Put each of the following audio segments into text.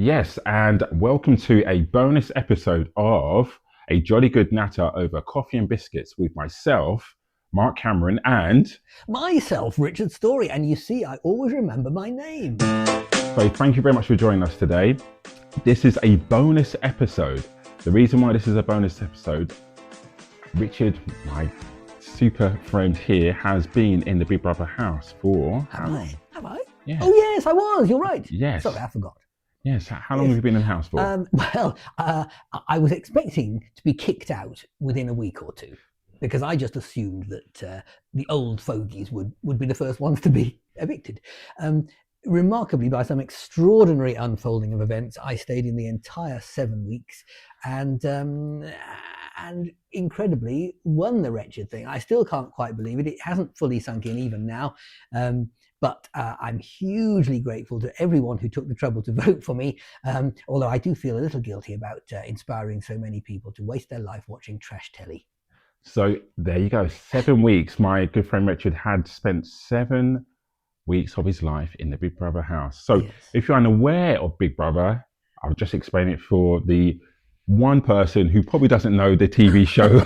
Yes, and welcome to a bonus episode of A Jolly Good Natter over coffee and biscuits with myself, Mark Cameron, and Myself, Richard Story, and you see, I always remember my name. so thank you very much for joining us today. This is a bonus episode. The reason why this is a bonus episode, Richard, my super friend here, has been in the Big Brother house for Have I? Have I? Yeah. Oh yes, I was. You're right. Yes. Sorry, I forgot. Yes. How long have you been in the house for? I was expecting to be kicked out within a week or two because I just assumed that the old fogies would be the first ones to be evicted. Remarkably, by some extraordinary unfolding of events, I stayed in the entire 7 weeks and incredibly won the wretched thing. I still can't quite believe it. It hasn't fully sunk in even now. But I'm hugely grateful to everyone who took the trouble to vote for me, although I do feel a little guilty about inspiring so many people to waste their life watching trash telly. So there you go, 7 weeks. My good friend Richard had spent 7 weeks of his life in the Big Brother house. So Yes. if you're unaware of Big Brother, I'll just explain it for the one person who probably doesn't know the TV show.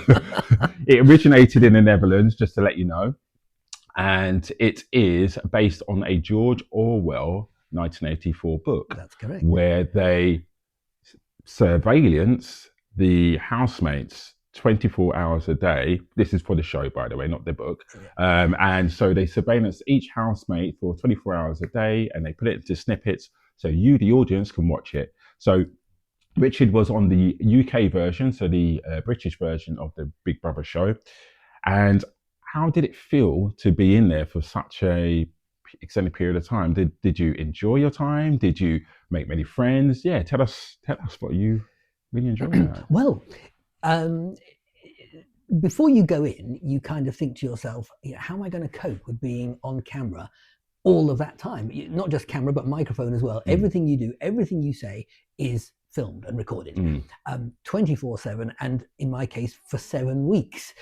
It originated in the Netherlands, just to let you know. And it is based on a George Orwell 1984 book. That's correct. Where they surveillance the housemates 24 hours a day. This is for the show, by the way, not the book. Yeah. And so they surveillance each housemate for 24 hours a day, and they put it into snippets so you, the audience, can watch it. So Richard was on the UK version, so the British version of the Big Brother show. And how did it feel to be in there for such a extended period of time? Did you enjoy your time? Did you make many friends? Yeah, tell us what you really enjoyed. Well, before you go in, you kind of think to yourself, how am I going to cope with being on camera all of that time? Not just camera, but microphone as well. Everything you do, everything you say is filmed and recorded 24/7, and in my case for 7 weeks,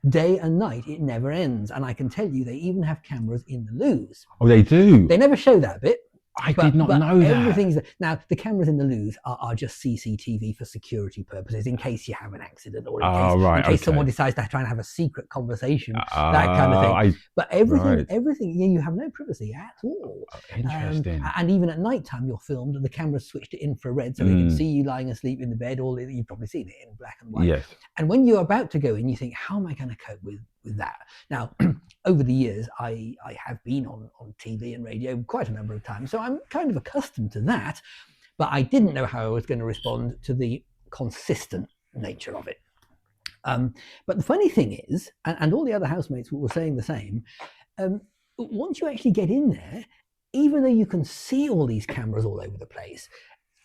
day and night. It never ends. And I can tell you, they even have cameras in the loos. Oh, they do? They never show that bit. I did not know that. Everything's there. Now, the cameras in the loos are just CCTV for security purposes, in case you have an accident or in case someone decides to try and have a secret conversation, that kind of thing. But everything, you have no privacy at all. Interesting. And even at night time, you're filmed, and the camera's switched to infrared, so they can see you lying asleep in the bed. You've probably seen it in black and white. Yes. And when you're about to go in, you think, how am I going to cope with that? Now, over the years, I have been on TV and radio quite a number of times, so I'm kind of accustomed to that, but I didn't know how I was going to respond to the consistent nature of it. But the funny thing is, and all the other housemates were saying the same, once you actually get in there, even though you can see all these cameras all over the place,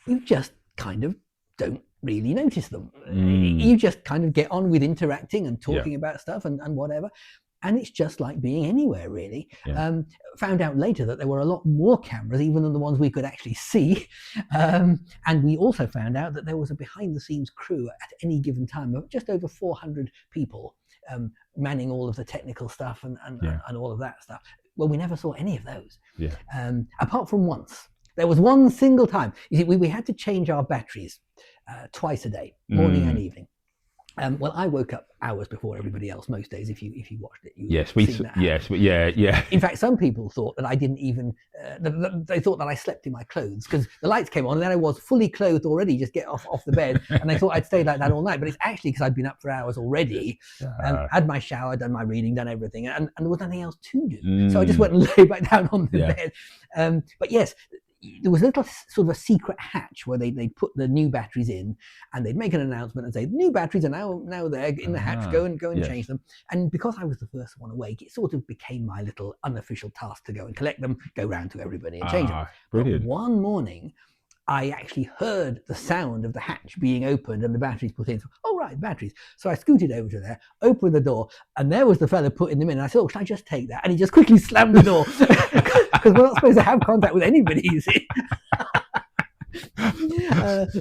you just kind of don't really notice them. You just kind of get on with interacting and talking about stuff and whatever. And it's just like being anywhere, really. Yeah. Found out later that there were a lot more cameras, even than the ones we could actually see. And we also found out that there was a behind-the-scenes crew at any given time of just over 400 people manning all of the technical stuff and all of that stuff. Well, we never saw any of those, apart from once. There was one single time. You see, we had to change our batteries twice a day, morning and evening. Well, I woke up hours before everybody else most days. If you watched it, In fact, some people thought that I didn't even. They thought that I slept in my clothes because the lights came on and then I was fully clothed already. Just get off the bed, and they thought I'd stayed like that all night. But it's actually because I'd been up for hours already, had my shower, done my reading, done everything, and there was nothing else to do. So I just went and lay back down on the bed. But yes. There was a little sort of a secret hatch where they'd put the new batteries in, and they'd make an announcement and say, new batteries are now there in the hatch, go and change them. And because I was the first one awake, it sort of became my little unofficial task to go and collect them, go round to everybody and change them. Brilliant. But one morning, I actually heard the sound of the hatch being opened and the batteries put in. So, oh, right, batteries. So I scooted over to there, opened the door, and there was the fella putting them in. And I said, oh, should I just take that? And he just quickly slammed the door because we're not supposed to have contact with anybody, you see.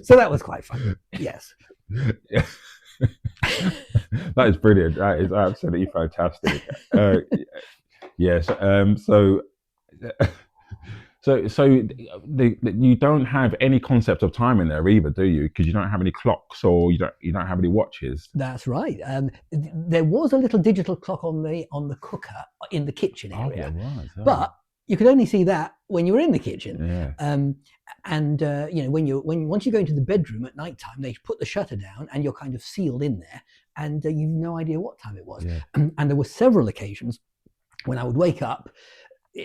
So that was quite fun. Yes. That is brilliant. That is absolutely fantastic. Yes. So You don't have any concept of time in there either, do you? Because you don't have any clocks or you don't have any watches. That's right. There was a little digital clock on the cooker in the kitchen Oh, area, there was. Oh. but you could only see that when you were in the kitchen. Yeah. Once you go into the bedroom at night time, they put the shutter down and you're kind of sealed in there, and you've no idea what time it was. Yeah. And there were several occasions when I would wake up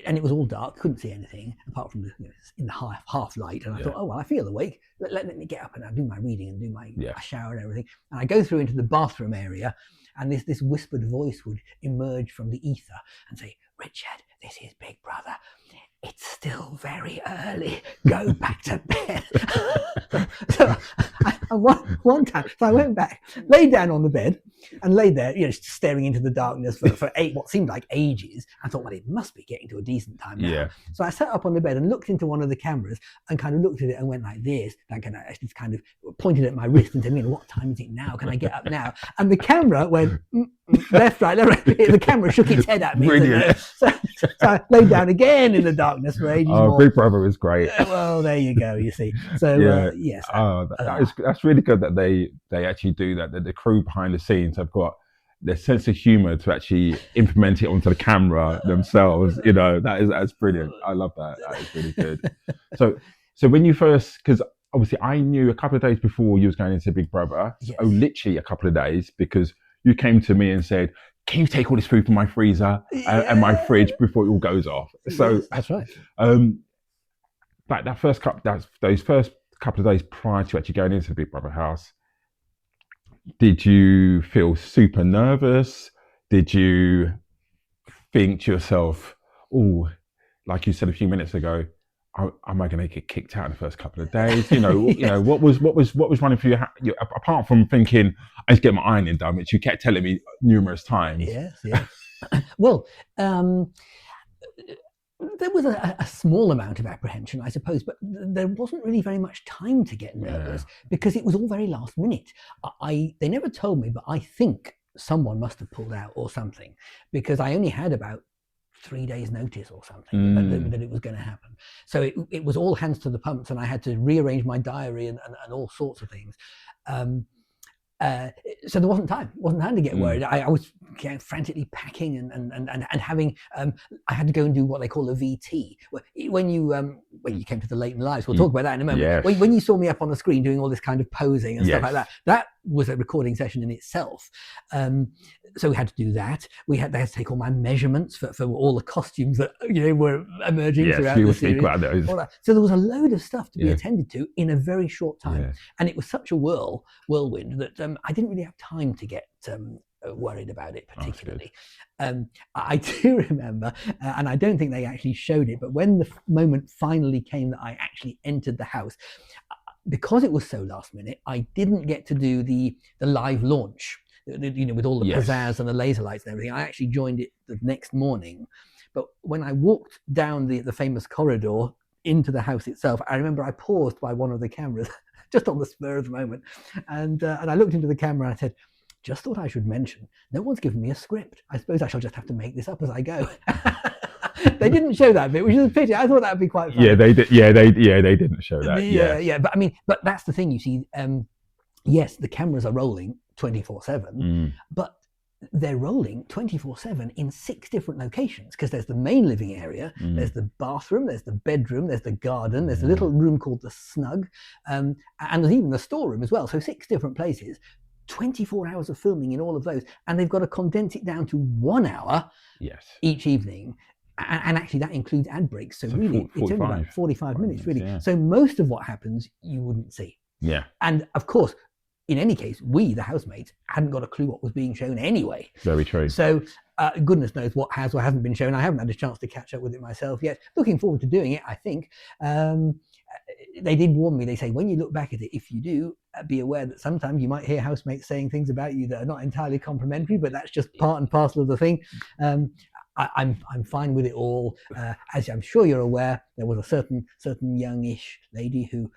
and it was all dark, couldn't see anything apart from in the half light. And I thought, oh, well, I feel awake. Let me get up and I'll do my reading and do my shower and everything. And I go through into the bathroom area, and this whispered voice would emerge from the ether and say, Richard, this is Big Brother. It's still very early. Go back to bed. One time, I went back, laid down on the bed, and lay there, staring into the darkness for what seemed like ages. I thought, well, it must be getting to a decent time now. Yeah. So I sat up on the bed and looked into one of the cameras and kind of looked at it and went like this. And kind of pointed at my wrist and said, what time is it now? Can I get up now? And the camera went left, right, left, right. The camera shook its head at me. Brilliant. So I laid down again in the darkness for ages more. Big Brother is great. Well, there you go. You see. So yes. That's really good that they actually do that. That the crew behind the scenes have got their sense of humor to actually implement it onto the camera themselves. That's brilliant. I love that. That is really good. So when you first, because obviously I knew a couple of days before you was going into Big Brother. Yes. Literally a couple of days, because you came to me and said, can you take all this food from my freezer and my fridge before it all goes off? So that's right. Those first couple of days prior to actually going into the Big Brother house, did you feel super nervous? Did you think to yourself, oh, like you said a few minutes ago, am I going to get kicked out in the first couple of days? Yes. What was running through your apart from thinking I just get my ironing done, which you kept telling me numerous times. Yes. Well, there was a small amount of apprehension, I suppose, but there wasn't really very much time to get nervous because it was all very last minute. They never told me, but I think someone must have pulled out or something, because I only had about 3 days notice or something that it was going to happen. So it was all hands to the pumps, and I had to rearrange my diary and all sorts of things. So there wasn't time to get worried. I was frantically packing and having I had to go and do what they call a VT. When you came to the Late in Lives, we'll talk about that in a moment. Yes. When you saw me up on the screen doing all this kind of posing and stuff like that was a recording session in itself. So we had to do that. They had to take all my measurements for all the costumes that were emerging throughout the series. So there was a load of stuff to be attended to in a very short time, and it was such a whirlwind that I didn't really have time to get worried about it particularly. I do remember, and I don't think they actually showed it, but when the moment finally came that I actually entered the house, because it was so last minute, I didn't get to do the live launch, with all the pizzazz and the laser lights and everything. I actually joined it the next morning. But when I walked down the famous corridor into the house itself, I remember I paused by one of the cameras just on the spur of the moment. And I looked into the camera and I said, just thought I should mention, no one's given me a script. I suppose I shall just have to make this up as I go. They didn't show that bit, which is a pity. I thought that would be quite fun. Yeah, they did. They didn't show that. But that's the thing. You see, yes, the cameras are rolling 24/7, but they're rolling 24/7 in 6 different locations, because there's the main living area, there's the bathroom, there's the bedroom, there's the garden, there's a little room called the snug, and there's even the storeroom as well. So 6 different places. 24 hours of filming in all of those, and they've got to condense it down to 1 hour each evening, and actually that includes ad breaks, so really it's only about 45 minutes really. So most of what happens you wouldn't see, and of course in any case we, the housemates, hadn't got a clue what was being shown anyway. Very true. So goodness knows what has or hasn't been shown. I haven't had a chance to catch up with it myself yet. Looking forward to doing it, I think. They did warn me. They say, when you look back at it, if you do, be aware that sometimes you might hear housemates saying things about you that are not entirely complimentary, but that's just part and parcel of the thing. I'm fine with it all. As I'm sure you're aware, there was a certain youngish lady who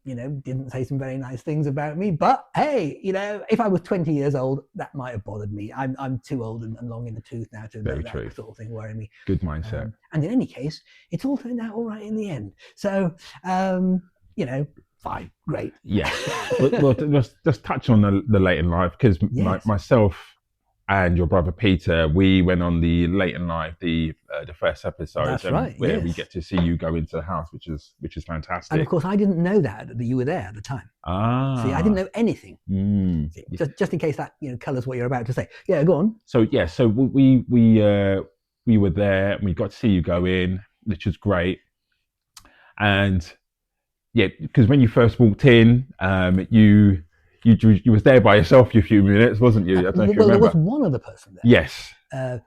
didn't say some very nice things about me. But hey, if I was 20 years old, that might have bothered me. I'm too old and long in the tooth now to let that sort of thing worry me. Good mindset. And in any case, it's all turned out all right in the end. So fine, great. Yeah. well, just touch on the late in life, because myself and your brother Peter, we went on the late in life, the first episode. That's right. Where we get to see you go into the house, which is fantastic. And of course, I didn't know that you were there at the time. See, I didn't know anything. Just in case that colours what you're about to say. Yeah, go on. So we were there, and we got to see you go in, which was great. And yeah, because when you first walked in, you was there by yourself for a few minutes, wasn't you? I don't know if you remember. There was one other person there. Yes.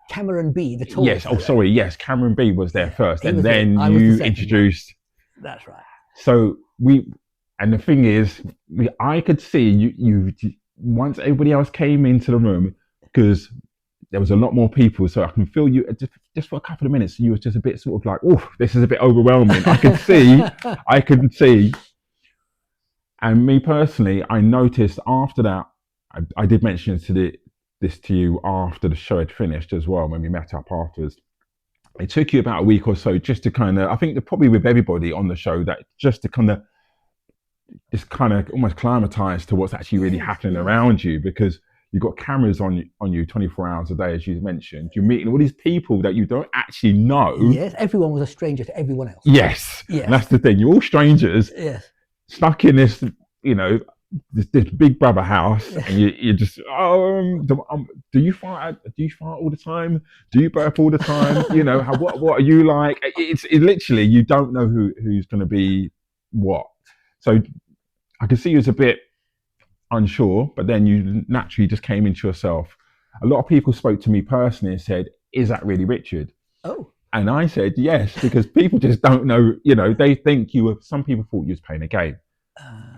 Cameron B, the tall. Yes. Oh, sorry. Yes, Cameron B was there first, and then you introduced. That's right. So and the thing is, I could see you once everybody else came into the room, because there was a lot more people, so I can feel you just for a couple of minutes. You were just a bit sort of like, oh, this is a bit overwhelming. I could see. And me personally, I noticed after that, I did mention this to you after the show had finished as well, when we met up afterwards. It took you about a week or so just to kind of, I think probably with everybody on the show, that just to kind of almost climatize to what's actually really happening around you, because you've got cameras on you 24 hours a day, as you mentioned. You're meeting all these people that you don't actually know. Yes, everyone was a stranger to everyone else. Yes. And that's the thing. You're all strangers. Yes. Stuck in this, this big brother house, and you just, do you fart all the time? Do you burp all the time? What are you like? It's literally, you don't know who's going to be what. So I can see you as a bit unsure, but then you naturally just came into yourself. A lot of people spoke to me personally and said, "Is that really Richard?" Oh. And I said yes, because people just don't know. They think you were. Some people thought you was playing a game.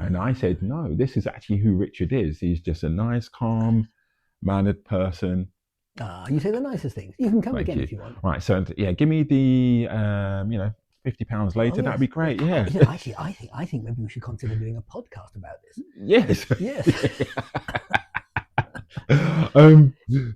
And I said, no, this is actually who Richard is. He's just a nice, calm, mannered person. You say the nicest things. You can come again if you want. Right, so give me the £50 later. That'd be great. Yeah. Actually, I think maybe we should consider doing a podcast about this. Yes.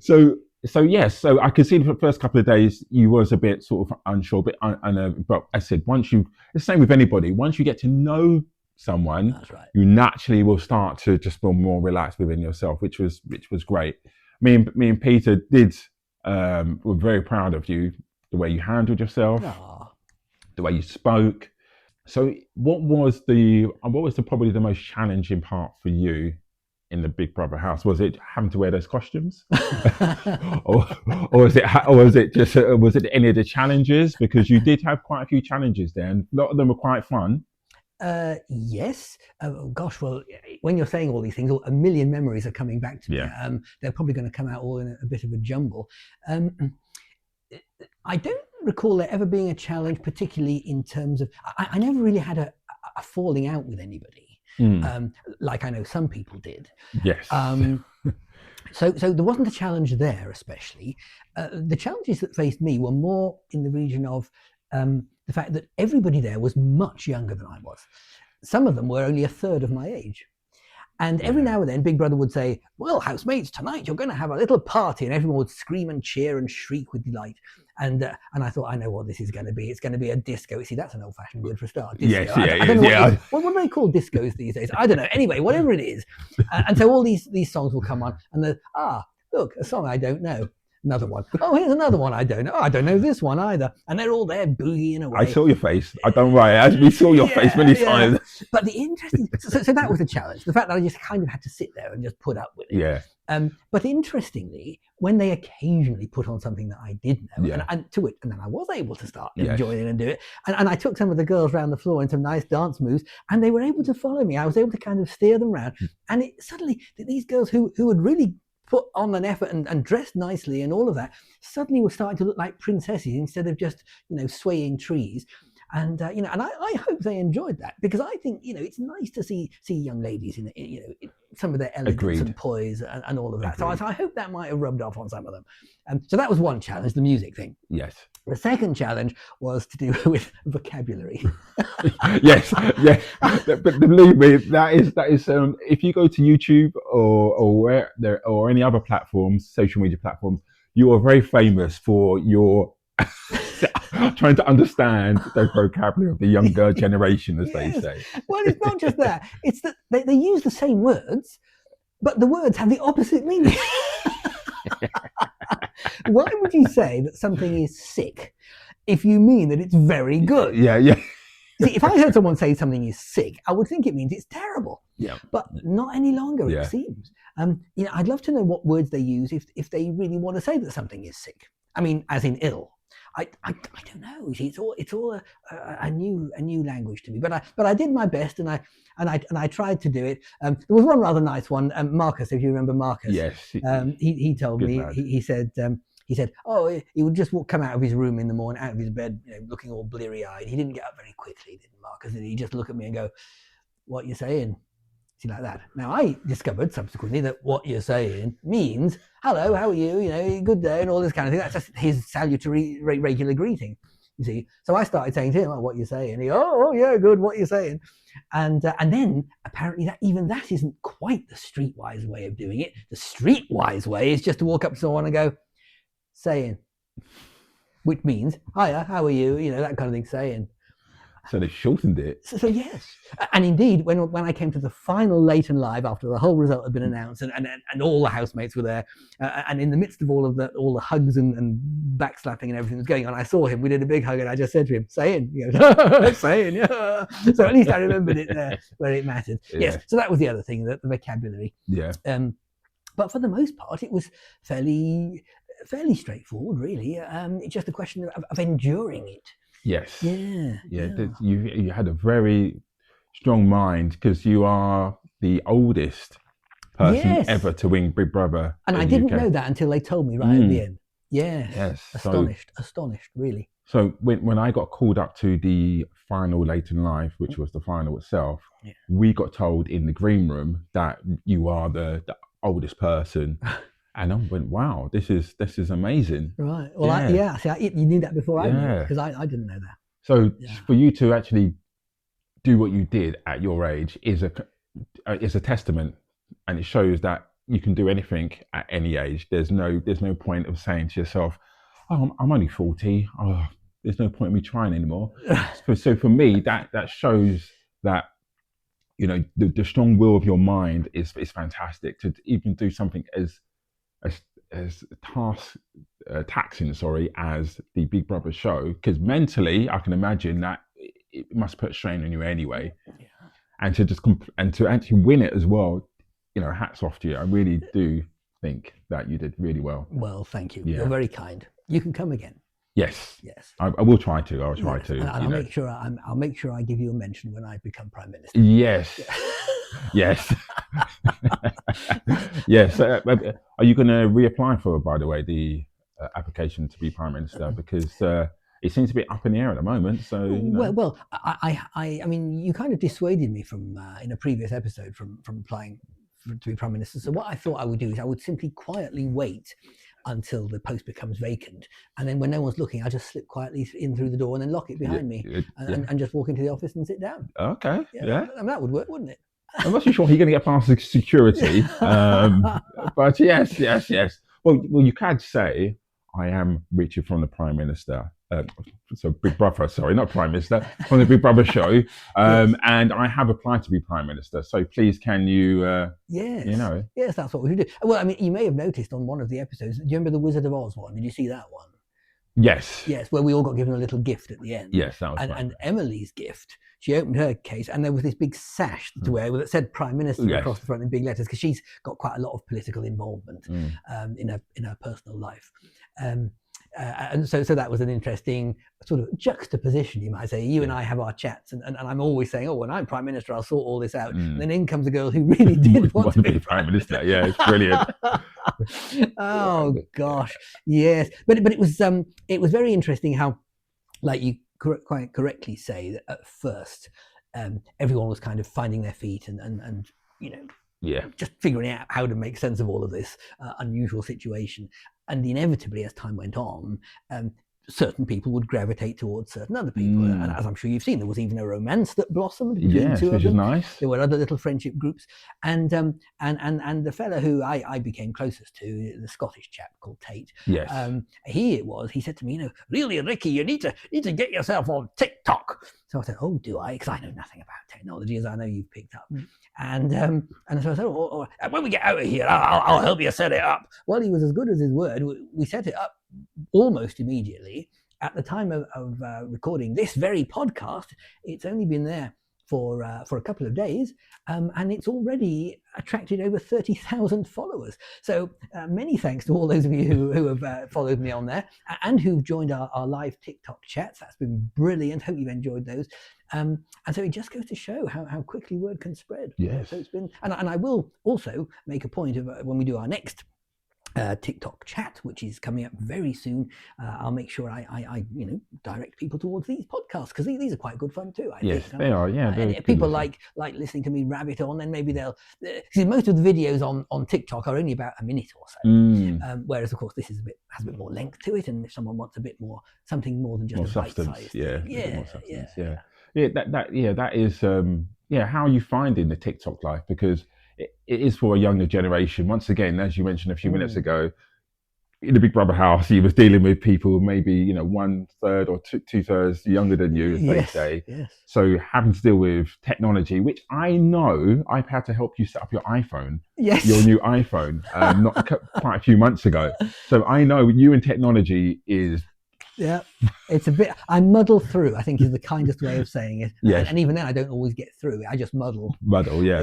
So I could see the first couple of days you was a bit sort of unsure, but I said, it's the same with anybody. Once you get to know someone, that's right, you naturally will start to just feel more relaxed within yourself, which was great. Me and Peter were very proud of you, the way you handled yourself, the way you spoke. So what was probably the most challenging part for you in the Big Brother house? Was it having to wear those costumes, or was it any of the challenges? Because you did have quite a few challenges there, and a lot of them were quite fun. Yes. Gosh, well, when you're saying all these things, a million memories are coming back to me. They're probably going to come out all in a bit of a jumble. I don't recall there ever being a challenge, particularly in terms of, I never really had a falling out with anybody, like I know some people did. Yes. So there wasn't a challenge there, especially. The challenges that faced me were more in the region of the fact that everybody there was much younger than I was. Some of them were only a third of my age. And every now and then, Big Brother would say, well, housemates, tonight you're going to have a little party. And everyone would scream and cheer and shriek with delight. And I thought, I know what this is going to be. It's going to be a disco. See, that's an old-fashioned word for a start. Disco. Yes, what do they call discos these days? I don't know. Anyway, whatever it is. And so all these songs will come on. And look, a song I don't know. Another one. Oh, here's another one I don't know. Oh, I don't know this one either. And they're all there boogieing away. I saw your face. I don't worry. We saw your face many times. But the interesting, so that was a challenge. The fact that I just kind of had to sit there and just put up with it. Yeah. But interestingly, when they occasionally put on something that I did know, and then I was able to start joining and do it. And I took some of the girls around the floor in some nice dance moves, and they were able to follow me. I was able to kind of steer them around. And suddenly, these girls who had really put on an effort and dressed nicely and all of that, suddenly were starting to look like princesses instead of just, swaying trees. And, and I hope they enjoyed that, because I think, it's nice to see young ladies some of their elegance Agreed. and poise and all of that. Agreed. So I hope that might have rubbed off on some of them. So that was one challenge, the music thing. Yes. The second challenge was to do with vocabulary. Yes. But believe me, that is if you go to YouTube or any other platforms, social media platforms, you are very famous for your trying to understand the vocabulary of the younger generation, as they say. Well, it's not just that. It's that they use the same words, but the words have the opposite meaning. Why would you say that something is sick if you mean that it's very good? Yeah. See, if I heard someone say something is sick, I would think it means it's terrible. Yeah. But not any longer, it seems. I'd love to know what words they use if they really want to say that something is sick. I mean, as in ill. I don't know. See, it's all a new language to me. But I did my best, and I tried to do it. There was one rather nice one. Marcus, if you remember Marcus. Yes. He told me. He said. Oh, he would just come out of his room in the morning, out of his bed, looking all bleary-eyed. He didn't get up very quickly, didn't Marcus? He'd just look at me and go, "What you saying?" See, like that. Now, I discovered subsequently that what you're saying means, "Hello, how are you? Good day," and all this kind of thing. That's just his salutary, regular greeting, you see. So I started saying to him, "Oh, what you saying?" He, "Oh, yeah, good, what you saying?" And then, apparently, that isn't quite the streetwise way of doing it. The streetwise way is just to walk up to someone and go, "Saying," which means, "Hiya, how are you?" That kind of thing, saying. So they shortened it. So yes, and indeed, when I came to the final Leighton Live after the whole result had been announced and all the housemates were there, and in the midst of all the hugs and backslapping and everything was going on, I saw him. We did a big hug, and I just said to him, "Saying," he goes, "Saying, yeah." So at least I remembered it there where it mattered. Yeah. Yes. So that was the other thing, the vocabulary. Yeah. But for the most part, it was fairly straightforward, really. It's just a question of enduring it. Yes. Yeah. You had a very strong mind because you are the oldest person ever to win Big Brother. And I didn't know that until they told me right at the end. Yes. Astonished, really. So when I got called up to the final Leighton Live, which was the final itself, we got told in the green room that you are the oldest person. And I went, "Wow, this is amazing." Right. Well, you knew that before I knew it, because I didn't know that. So for you to actually do what you did at your age is a testament, and it shows that you can do anything at any age. There's no point of saying to yourself, "Oh, I'm only 40. Oh, there's no point in me trying anymore." So for me, that shows that the strong will of your mind is fantastic to even do something as taxing as the Big Brother show, because mentally I can imagine that it must put strain on you anyway. And to actually win it as well, hats off to you. I really do think that you did really well. Well, thank you. You're very kind. You can come again. Yes. I will try to. I'll try to. And I'll make sure I give you a mention when I become Prime Minister. Yes. Yes. Yes. Are you going to reapply for, by the way, the application to be Prime Minister? Because it seems to be up in the air at the moment. So well, I mean, you kind of dissuaded me from in a previous episode from applying to be Prime Minister. So what I thought I would do is I would simply quietly wait until the post becomes vacant, and then when no one's looking, I just slip quietly in through the door and then lock it behind me, and just walk into the office and sit down. Okay. Yeah. I mean, that would work, wouldn't it? I'm not too sure he's going to get past the security, but yes. Well, you can say I am Richard from the Prime Minister. So Big Brother, sorry, not Prime Minister, from the Big Brother show, and I have applied to be Prime Minister. So please, can you? Yes, that's what we should do. Well, I mean, you may have noticed on one of the episodes. Do you remember the Wizard of Oz one? Did you see that one? Yes, where we all got given a little gift at the end. Yes, that was right. And Emily's gift, she opened her case and there was this big sash to wear that said Prime Minister across the front in big letters, because she's got quite a lot of political involvement in her personal life. And so that was an interesting sort of juxtaposition, you might say. You and I have our chats, and I'm always saying, "Oh, when I'm Prime Minister, I'll sort all this out." And then in comes a girl who really did want to be Prime Minister. Yeah, it's brilliant. Oh gosh, yes. But it was very interesting how, like you quite correctly say, that at first everyone was kind of finding their feet and Yeah. just figuring out how to make sense of all of this unusual situation. And inevitably, as time went on, certain people would gravitate towards certain other people. And as I'm sure you've seen, there was even a romance that blossomed between the two of which is them. nice. There were other little friendship groups. And the fella who I became closest to, the Scottish chap called Tate, Yes. he said to me, really, Ricky, you need to get yourself on TikTok. So I said, oh, do I? Because I know nothing about technology, as I know you've picked up. And so I said, when we get out of here, I'll help you set it up. Well, he was as good as his word. We set it up almost immediately. At the time of recording this very podcast, it's only been there for a couple of days, and it's already attracted over 30,000 followers. So many thanks to all those of you who have followed me on there and who've joined our live TikTok chats. That's been brilliant. Hope you've enjoyed those. And so it just goes to show how quickly word can spread. Yes. So it's been, and I will also make a point of when we do our next TikTok chat, which is coming up very soon, I'll make sure I direct people towards these podcasts, because these are quite good fun too. I think. They are. Yeah, if people like listening to me rabbit on, then maybe they'll. See, most of the videos on TikTok are only about a minute or so, whereas of course this has a bit more length to it, and if someone wants a bit more, something more than just more a substance, bite-sized, that is how are you finding the TikTok life, because it is for a younger generation. Once again, as you mentioned a few minutes ago, in the Big Brother house, you was dealing with people maybe 1/3 or 2/3 younger than you, as they say. Yes. So having to deal with technology, which I know I've had to help you set up your iPhone, your new iPhone, not quite a few months ago. So I know you and technology is. Yeah, it's a bit. I muddle through, I think, is the kindest way of saying it. Yes. And even then, I don't always get through it. I just muddle. Yeah.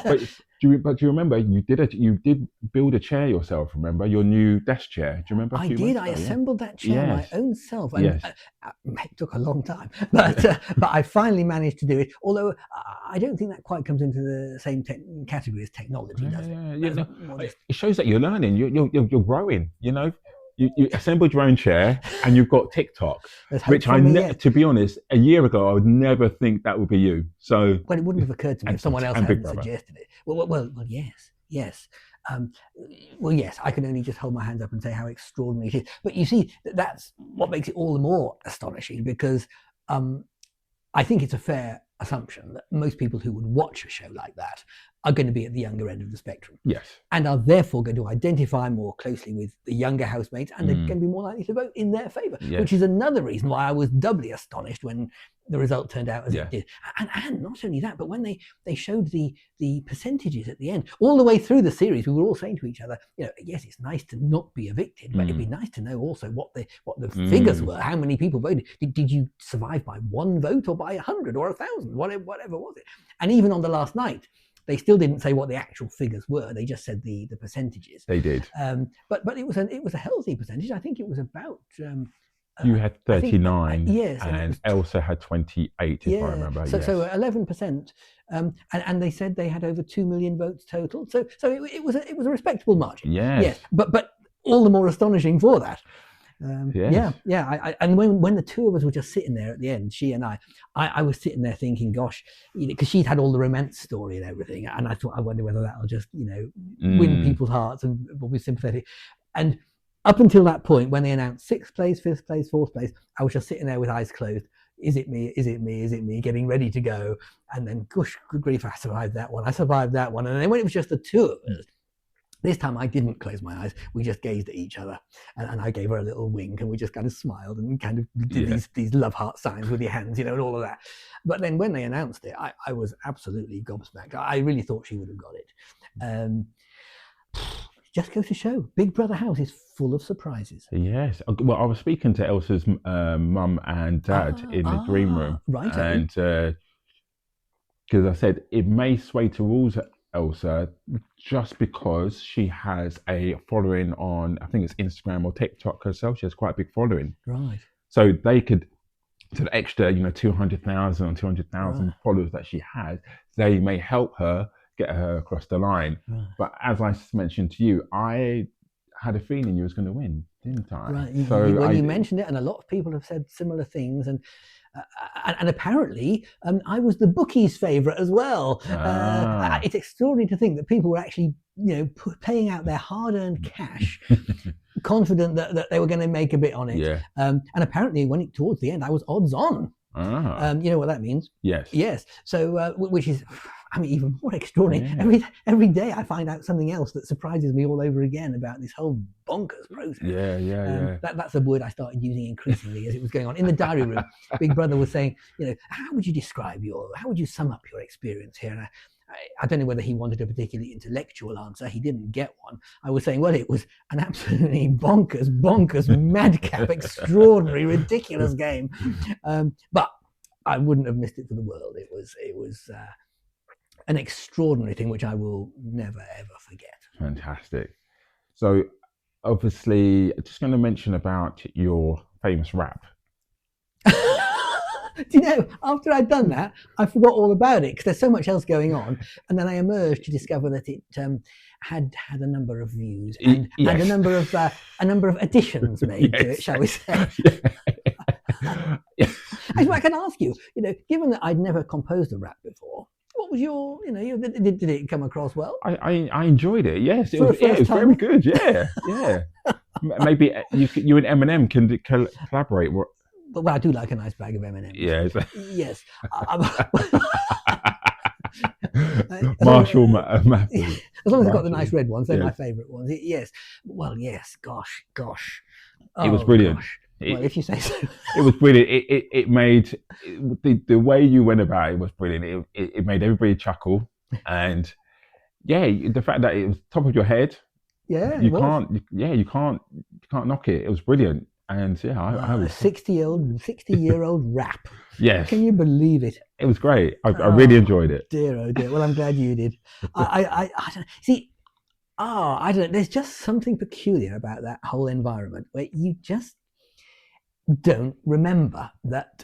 But do you remember you did build a chair yourself? Remember your new desk chair? Do you remember? I did. I assembled that chair my own self. And, it took a long time, but I finally managed to do it. Although I don't think that quite comes into the same category as technology, does it? It shows that you're learning. You're growing. You assembled your own chair, and you've got TikTok, which to be honest, a year ago I would never think that would be you. So, well, it wouldn't have occurred to me if someone else hadn't suggested it. Well, yes. Yes, I can only just hold my hands up and say how extraordinary it is. But you see, that's what makes it all the more astonishing, because I think it's a fair assumption that most people who would watch a show like that are going to be at the younger end of the spectrum. Yes. And are therefore going to identify more closely with the younger housemates, and they're going to be more likely to vote in their favour, which is another reason why I was doubly astonished when the result turned out as it did. And not only that, but when they showed the percentages at the end, all the way through the series, we were all saying to each other, yes, it's nice to not be evicted, but it'd be nice to know also what the figures were, how many people voted. Did you survive by one vote or by 100 or 1,000, whatever was it? And even on the last night, they still didn't say what the actual figures were. They just said the percentages. They did. But it was a healthy percentage. I think it was about. You had 39, yes, and Elsa had 28, if I remember. So 11%, and they said they had over 2 million votes total. So it was a respectable margin. Yes. But all the more astonishing for that. Yes. And when the two of us were just sitting there at the end, she and I was sitting there thinking, gosh, because she'd had all the romance story and everything, and I thought, I wonder whether that'll just win people's hearts and will be sympathetic. And up until that point, when they announced 6th place, 5th place, 4th place, I was just sitting there with eyes closed. Is it me? Is it me? Is it me? Getting ready to go. And then, gosh, good grief, I survived that one. And then when it was just the two of us, this time I didn't close my eyes. We just gazed at each other, and I gave her a little wink, and we just kind of smiled and kind of did these love heart signs with your hands, and all of that. But then when they announced it, I was absolutely gobsmacked. I really thought she would have got it. Just goes to show, Big Brother house is full of surprises. Yes. Well, I was speaking to Elsa's mum and dad in the green room. Right. And because I said it may sway towards Elsa just because she has a following on, I think it's Instagram or TikTok herself. She has quite a big following. Right. So they could, to the extra, 200,000 or 200,000 followers that she has, they may help her get her across the line. Right. But as I mentioned to you, I had a feeling you was going to win, didn't I? Right. So you mentioned it, and a lot of people have said similar things, and and apparently I was the bookies' favourite as well. It's extraordinary to think that people were actually, paying out their hard-earned cash, confident that they were going to make a bit on it. Yeah. And apparently, towards the end, I was odds on. You know what that means? Yes. Yes. So, which is, even more extraordinary. Yeah. Every day I find out something else that surprises me all over again about this whole bonkers process. Yeah. That's a word I started using increasingly as it was going on. In the diary room, Big Brother was saying, how would you sum up your experience here? And I don't know whether he wanted a particularly intellectual answer. He didn't get one. I was saying, well, it was an absolutely bonkers, madcap, extraordinary, ridiculous game. But I wouldn't have missed it for the world. It was an extraordinary thing which I will never ever forget. Fantastic. So, obviously, just going to mention about your famous rap. Do you know, after I'd done that, I forgot all about it because there's so much else going on. And then I emerged to discover that it had a number of views and a number of additions made to it, shall we say. Actually, I can ask you, given that I'd never composed a rap before, what was your, did it come across well? I enjoyed it, yes. It was very good, yeah. Maybe you and Eminem can collaborate. Well, I do like a nice bag of M&Ms. Yeah. Yes. Marshall Mathers. As long as I've got the nice red ones, they're my favourite ones. Yes. Well, yes. Gosh. It was brilliant. Gosh. Well, if you say so. It was brilliant. It made the way you went about it was brilliant. It made everybody chuckle, and the fact that it was top of your head. Yeah, you can't knock it. It was brilliant. And I was 60-year-old rap. Yes. Can you believe it? It was great. I really enjoyed it. Dear, oh dear. Well, I'm glad you did. I don't see. I don't know. There's just something peculiar about that whole environment where you just don't remember that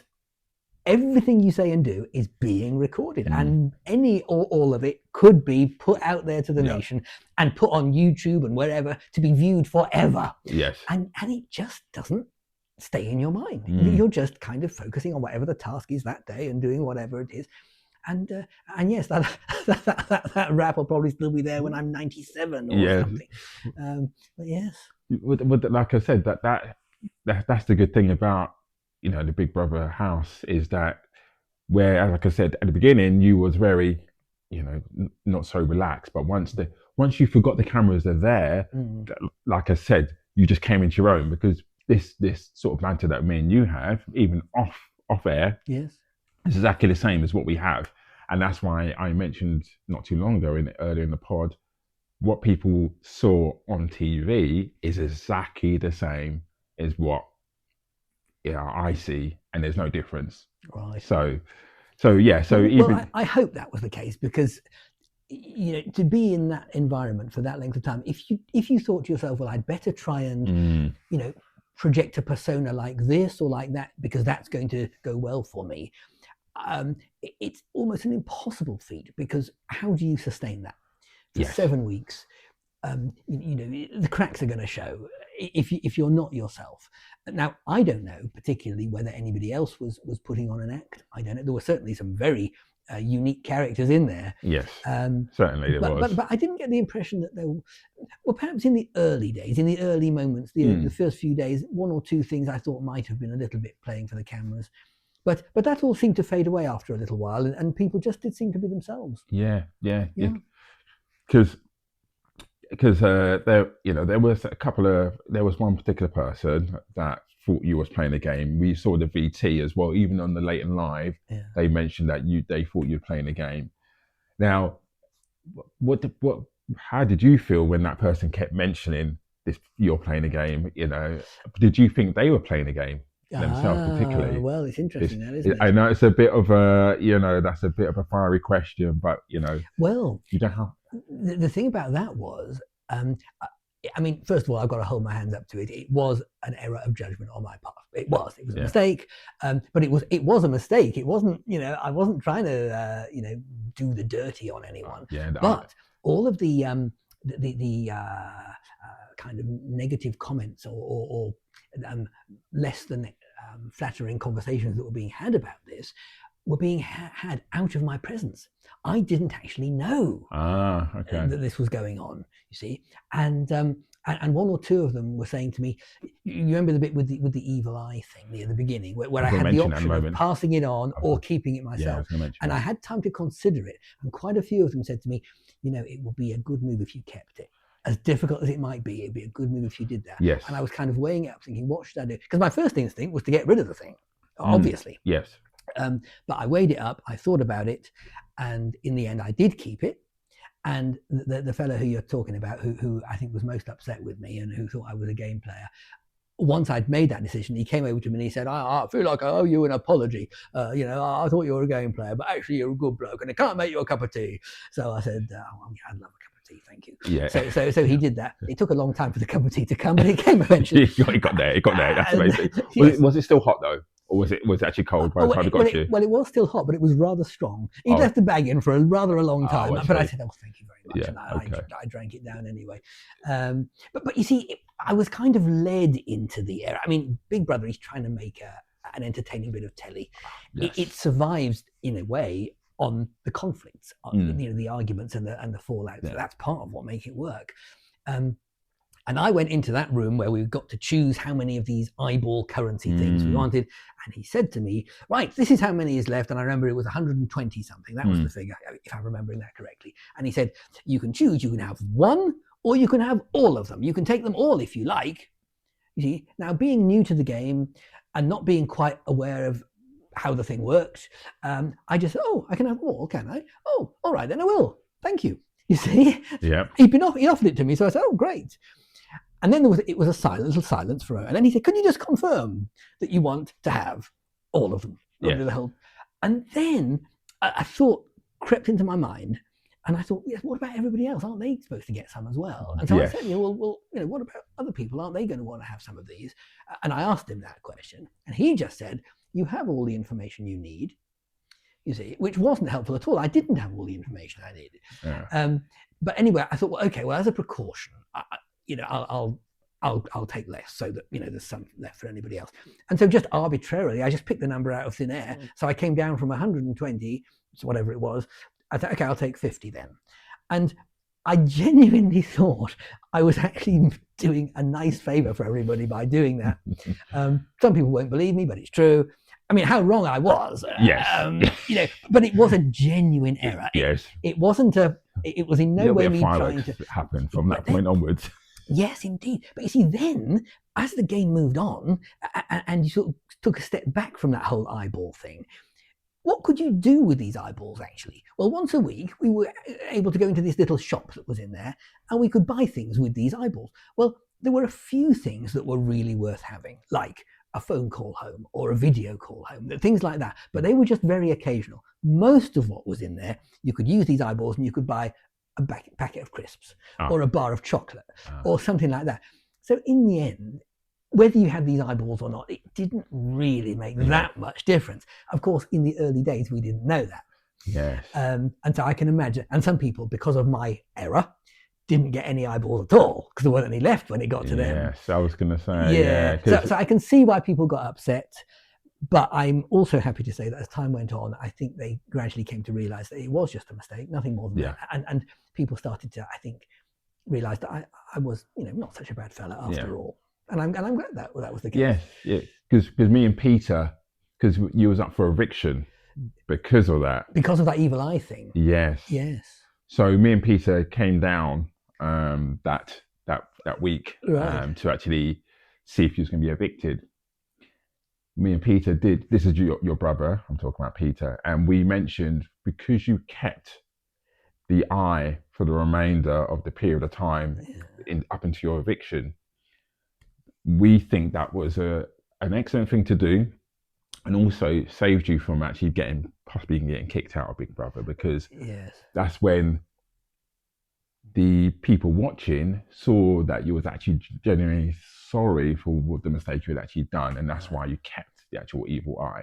everything you say and do is being recorded, and any or all of it could be put out there to the nation and put on YouTube and wherever to be viewed forever. Yes. And it just doesn't stay in your mind. You're just kind of focusing on whatever the task is that day and doing whatever it is. And yes, that rap will probably still be there when I'm 97 or something. But yes. Like I said, that's the good thing about the Big Brother house, is that where, like I said at the beginning, you was very, not so relaxed. But once you forgot the cameras are there, like I said, you just came into your own, because this sort of banter that me and you have, even off air, yes, is exactly the same as what we have, and that's why I mentioned not too long ago earlier in the pod, what people saw on TV is exactly the same as what I see, and there's no difference. Right. So even I hope that was the case, because to be in that environment for that length of time, if you thought to yourself, well, I'd better try and project a persona like this or like that because that's going to go well for me, it's almost an impossible feat, because how do you sustain that for 7 weeks? The cracks are going to show if you're not yourself. Now, I don't know particularly whether anybody else was putting on an act. I don't know. There were certainly some very unique characters in there. Yes, certainly there was. But I didn't get the impression that there were, perhaps in the early days, in the early moments, the first few days, one or two things I thought might have been a little bit playing for the cameras. But that all seemed to fade away after a little while, and people just did seem to be themselves. Yeah. Because there was one particular person that thought you was playing a game. We saw the VT as well, even on the late and live. Yeah. They mentioned that they thought you were playing a game. Now, how did you feel when that person kept mentioning this? You're playing a game. Did you think they were playing a game themselves particularly? Well, it's interesting, isn't it? I know it's a bit of a that's a bit of a fiery question, but well, you don't have. The thing about that was, first of all, I've got to hold my hands up to it. It was an error of judgment on my part. It was a mistake, but it was a mistake. It wasn't, I wasn't trying to, do the dirty on anyone. But all of the kind of negative comments or less than flattering conversations that were being had about this were being had out of my presence. I didn't actually know Okay. that this was going on, you see. And one or two of them were saying to me, you remember the bit with the evil eye thing near the beginning, where I had the option of passing it on or keeping it myself. And I had time to consider it. And quite a few of them said to me, it would be a good move if you kept it. As difficult as it might be, it'd be a good move if you did that. Yes. And I was kind of weighing it up, thinking, what should I do? Because my first instinct was to get rid of the thing, obviously. Yes. But I weighed it up, I thought about it, and in the end, I did keep it. And the fellow who you're talking about, who I think was most upset with me and who thought I was a game player, once I'd made that decision, he came over to me and he said, I feel like I owe you an apology. I thought you were a game player, but actually you're a good bloke and I can't make you a cup of tea. So I said, I'd love a cup of tea, thank you. Yeah. So he did that. It took a long time for the cup of tea to come, but it came eventually. It got there. That's amazing. Yes. Was it still hot though? Or was it actually cold by the time it got to you? Well, it was still hot, but it was rather strong. He'd left the bag in for a rather long time. But I said, thank you very much. And I drank it down anyway. But you see, I was kind of led into the era. I mean, Big Brother is trying to make an entertaining bit of telly. Yes. It survives, in a way, on the conflicts, on, the arguments and the fallout. Yeah. So that's part of what makes it work. And I went into that room where we got to choose how many of these eyeball currency things we wanted. And he said to me, right, this is how many is left. And I remember it was 120 something. That was the figure, if I'm remembering that correctly. And he said, you can choose, you can have one or you can have all of them. You can take them all if you like. You see, now being new to the game and not being quite aware of how the thing works, I just said, I can have all, can I? Oh, all right, then I will. Thank you. You see? Yeah. He offered it to me. So I said, oh, great. And then it was a little silence for her. And then he said, can you just confirm that you want to have all of them? Yeah. And then a thought crept into my mind. And I thought, yes, what about everybody else? Aren't they supposed to get some as well? And so I said, well, what about other people? Aren't they going to want to have some of these? And I asked him that question. And he just said, you have all the information you need, you see, which wasn't helpful at all. I didn't have all the information I needed. Yeah. But anyway, I thought, well, okay, as a precaution, I'll take less so that, there's some left for anybody else. And so just arbitrarily, I just picked the number out of thin air. So I came down from 120, so whatever it was. I thought, okay, I'll take 50 then. And I genuinely thought I was actually doing a nice favor for everybody by doing that. Some people won't believe me, but it's true. I mean, how wrong I was. Yes. But it was a genuine error. Yes. It wasn't it was in no way me trying to happen from that point onwards. Yes, indeed. But you see, then, as the game moved on, and you sort of took a step back from that whole eyeball thing, what could you do with these eyeballs, actually? Well, once a week, we were able to go into this little shop that was in there, and we could buy things with these eyeballs. Well, there were a few things that were really worth having, like a phone call home or a video call home, things like that. But they were just very occasional. Most of what was in there, you could use these eyeballs and you could buy a packet of crisps or a bar of chocolate or something like that. So in the end, whether you had these eyeballs or not, it didn't really make that much difference. Of course, in the early days, we didn't know that. Yes. And so I can imagine, and some people, because of my error, didn't get any eyeballs at all because there weren't any left when it got to them. Yes, I was going to say. Yeah. So I can see why people got upset. But I'm also happy to say that as time went on, I think they gradually came to realize that it was just a mistake, nothing more than that. And people started to, I think, realize that I was, not such a bad fella after all. And I'm glad that was the case. Yeah. Because me and Peter, because you was up for eviction because of that. Because of that evil eye thing. Yes. So me and Peter came down that week to actually see if he was going to be evicted. Me and Peter did, this is your brother, I'm talking about Peter, and we mentioned, because you kept the eye for the remainder of the period of time up until your eviction, we think that was an excellent thing to do, and also saved you from actually possibly getting kicked out of Big Brother, because that's when the people watching saw that you was actually genuinely sorry for the mistake you had actually done, and that's why you kept the actual evil eye.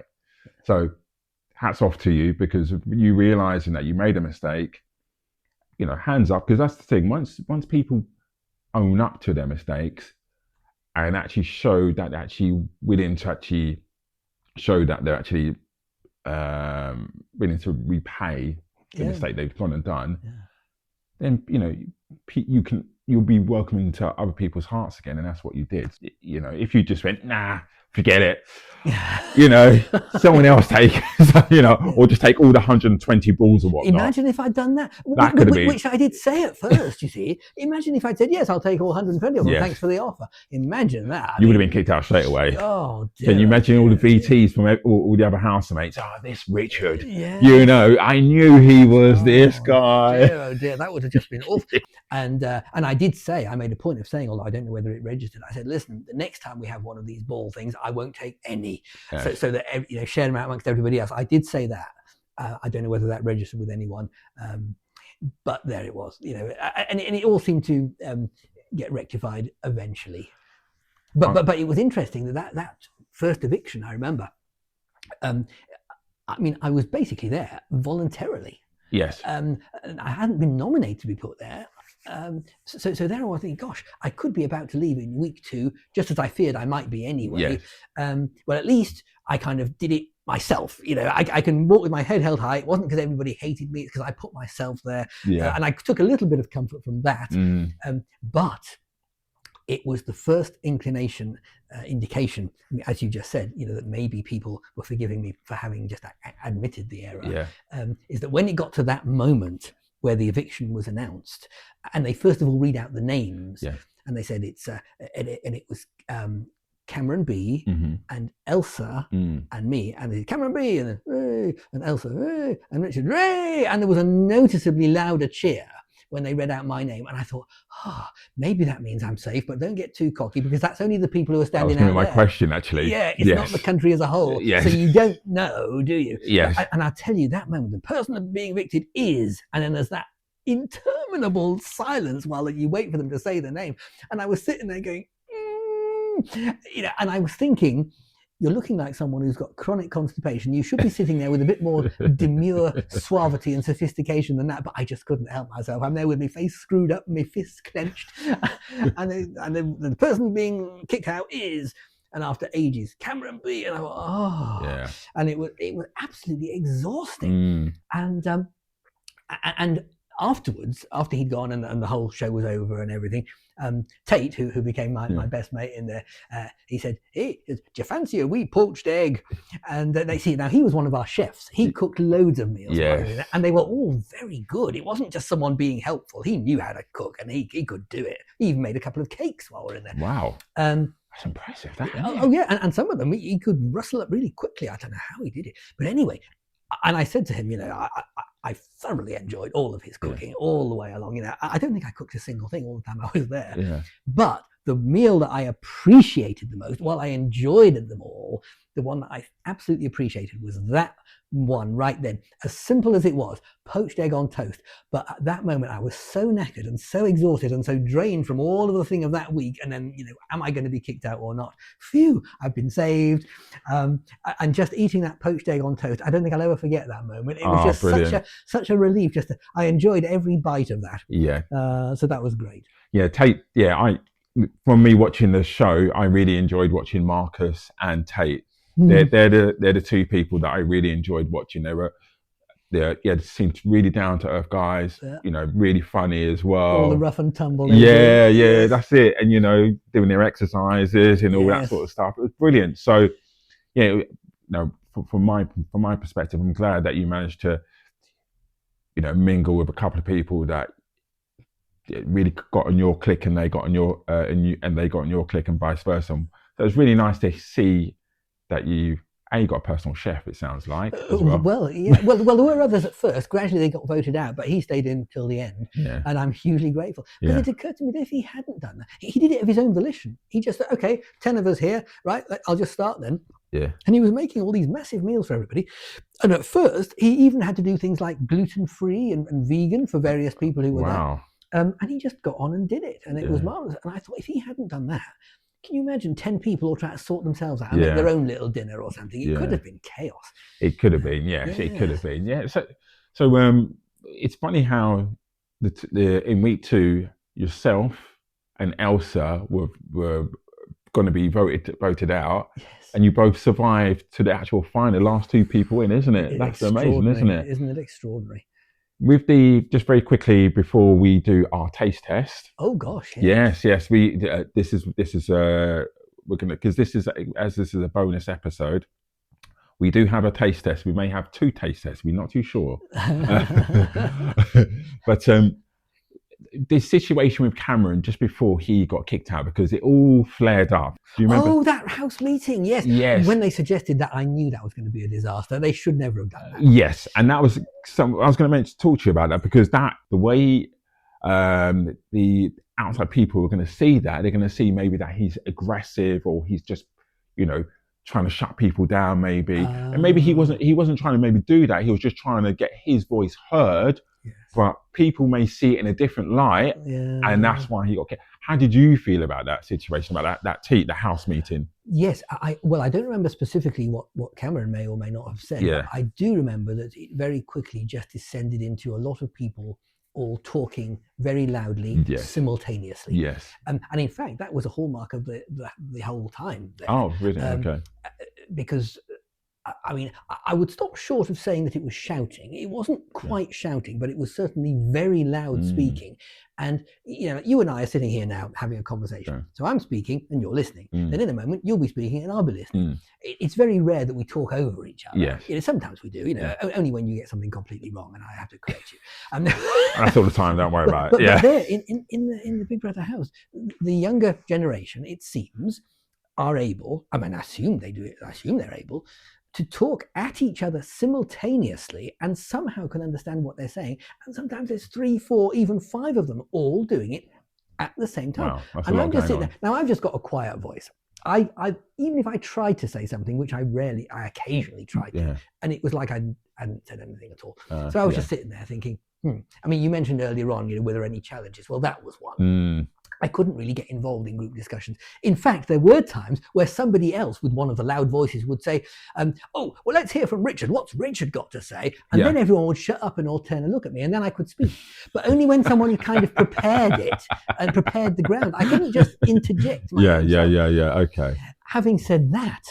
So hats off to you, because you realizing that you made a mistake, hands up, because that's the thing, once people own up to their mistakes and actually show that they're actually willing to actually show that they're actually willing to repay the Yeah. mistake they've gone and done, Yeah. then you'll be welcome into other people's hearts again, and that's what you did. If you just went, nah, forget it, someone else take, or just take all the 120 balls or whatnot. Imagine if I'd done that, That could have been. which I did say at first, you see. Imagine if I'd said, yes, I'll take all 120 of them, Yes. thanks for the offer. Imagine that. You would have been kicked out straight away. Oh, dear. Can you imagine all the VTs from all the other housemates? This Richard, Yeah. I knew he was this guy. Dear, oh dear, that would have just been awful. And I did say, I made a point of saying, although I don't know whether it registered, I said, listen, the next time we have one of these ball things, I won't take any. Yes. So that, share them out amongst everybody else. I did say that. I don't know whether that registered with anyone, but there it was, and it all seemed to get rectified eventually. But it was interesting that first eviction, I remember. I was basically there voluntarily. Yes. And I hadn't been nominated to be put there. So there I was thinking, gosh, I could be about to leave in week 2, just as I feared I might be anyway. Yes. Well, at least I kind of did it myself. I can walk with my head held high. It wasn't because everybody hated me. It's because I put myself there. Yeah. And I took a little bit of comfort from that. But it was the first indication, as you just said, that maybe people were forgiving me for having just admitted the error. Yeah. Is that when it got to that moment where the eviction was announced, and they first of all read out the names, and they said it's and it was Cameron B and Elsa and me, and they Cameron B and Elsa and Richard Ray, and there was a noticeably louder cheer when they read out my name, and I thought, maybe that means I'm safe, but don't get too cocky, because that's only the people who are standing out there. My question, actually. Yeah, it's not the country as a whole. Yes. So you don't know, do you? Yes. And I'll tell you, that moment, the person being evicted is, and then there's that interminable silence while you wait for them to say the name. And I was sitting there going, and I was thinking, you're looking like someone who's got chronic constipation. You should be sitting there with a bit more demure suavity and sophistication than that, but I just couldn't help myself. I'm there with my face screwed up, my fists clenched, and the person being kicked out is, and after ages, Cameron B, and I thought, and it was absolutely exhausting. And afterwards, after he'd gone and the whole show was over and everything, Tate, who became my best mate in there, he said, hey, do you fancy a wee poached egg? And they see, now he was one of our chefs. He cooked loads of meals, and they were all very good. It wasn't just someone being helpful. He knew how to cook, and he could do it. He even made a couple of cakes while we were in there. Wow. That's impressive. And some of them he could rustle up really quickly. I don't know how he did it. But anyway, and I said to him, I thoroughly enjoyed all of his cooking all the way along. I don't think I cooked a single thing all the time I was there. Yeah. But the meal that I appreciated the most, while I enjoyed them all, the one that I absolutely appreciated was that one right then. As simple as it was, poached egg on toast. But at that moment, I was so knackered and so exhausted and so drained from all of the thing of that week. And then, am I going to be kicked out or not? Phew, I've been saved. And just eating that poached egg on toast, I don't think I'll ever forget that moment. It was just such a relief. I enjoyed every bite of that. Yeah. So that was great. Yeah, Tate. Yeah, from me watching the show, I really enjoyed watching Marcus and Tate. They're the two people that I really enjoyed watching. They seemed really down to earth guys. Really funny as well. All the rough and tumble. Yeah, that's it. And doing their exercises and all that sort of stuff. It was brilliant. So from my perspective, I'm glad that you managed to mingle with a couple of people that really got on your click, and they got on your and they got on your click, and vice versa. So it was really nice to see that you got a personal chef, it sounds like, as well. Well, there were others at first. Gradually they got voted out, but he stayed in till the end, and I'm hugely grateful. Because it occurred to me that if he hadn't done that, he did it of his own volition. He just said, okay, 10 of us here, right, I'll just start then. Yeah. And he was making all these massive meals for everybody. And at first, he even had to do things like gluten-free and vegan for various people who were there. And he just got on and did it, and it was marvelous. And I thought, if he hadn't done that, can you imagine 10 people all trying to sort themselves out and make their own little dinner or something? It could have been chaos. It could have been, yes. It could have been, yeah. So it's funny how in week 2, yourself and Elsa were going to be voted out. Yes. and you both survived to the actual final, the last two people in, isn't it? That's amazing, isn't it? Isn't it extraordinary? With the, just very quickly before we do our taste test. Oh gosh, yes. Yes. We this is we're gonna, because this is, as this is a bonus episode, we do have a taste test. We may have two taste tests. We're not too sure. But this situation with Cameron just before he got kicked out, because it all flared up. Do you remember? Oh, that house meeting, yes. Yes. When they suggested that, I knew that was going to be a disaster. They should never have done that. Yes, and that was some. I was going to talk to you about that, because that, the way the outside people are going to see that, they're going to see maybe that he's aggressive, or he's just, trying to shut people down, maybe. And maybe he wasn't trying to maybe do that. He was just trying to get his voice heard. Yes. But people may see it in a different light, and that's why he got kicked. How did you feel about that situation, about the house meeting? Yes, I don't remember specifically what Cameron may or may not have said. Yeah. But I do remember that it very quickly just descended into a lot of people all talking very loudly, simultaneously. Yes. And in fact, that was a hallmark of the whole time there. Oh, really? Okay. Because, I mean, I would stop short of saying that it was shouting. It wasn't quite shouting, but it was certainly very loud speaking. And, you and I are sitting here now having a conversation. Sure. So I'm speaking and you're listening. Then in a moment, you'll be speaking and I'll be listening. It's very rare that we talk over each other. Yes. Sometimes we do, only when you get something completely wrong and I have to correct you. That's all the time, don't worry about it. But there, in the Big Brother house, the younger generation, it seems, are able, I assume they do it, I assume they're able, to talk at each other simultaneously and somehow can understand what they're saying. And sometimes there's 3, 4, even 5 of them all doing it at the same time. Wow, that's and a lot I'm just going sitting there. Now I've just got a quiet voice. I even if I tried to say something, which I occasionally tried to, and it was like I hadn't said anything at all. So I was just sitting there thinking, you mentioned earlier on, were there any challenges? Well, that was one. I couldn't really get involved in group discussions. In fact, there were times where somebody else with one of the loud voices would say, oh, well, let's hear from Richard. What's Richard got to say? And then everyone would shut up and all turn and look at me, and then I could speak. But only when someone had kind of prepared it and prepared the ground. I couldn't just interject. Okay. Having said that,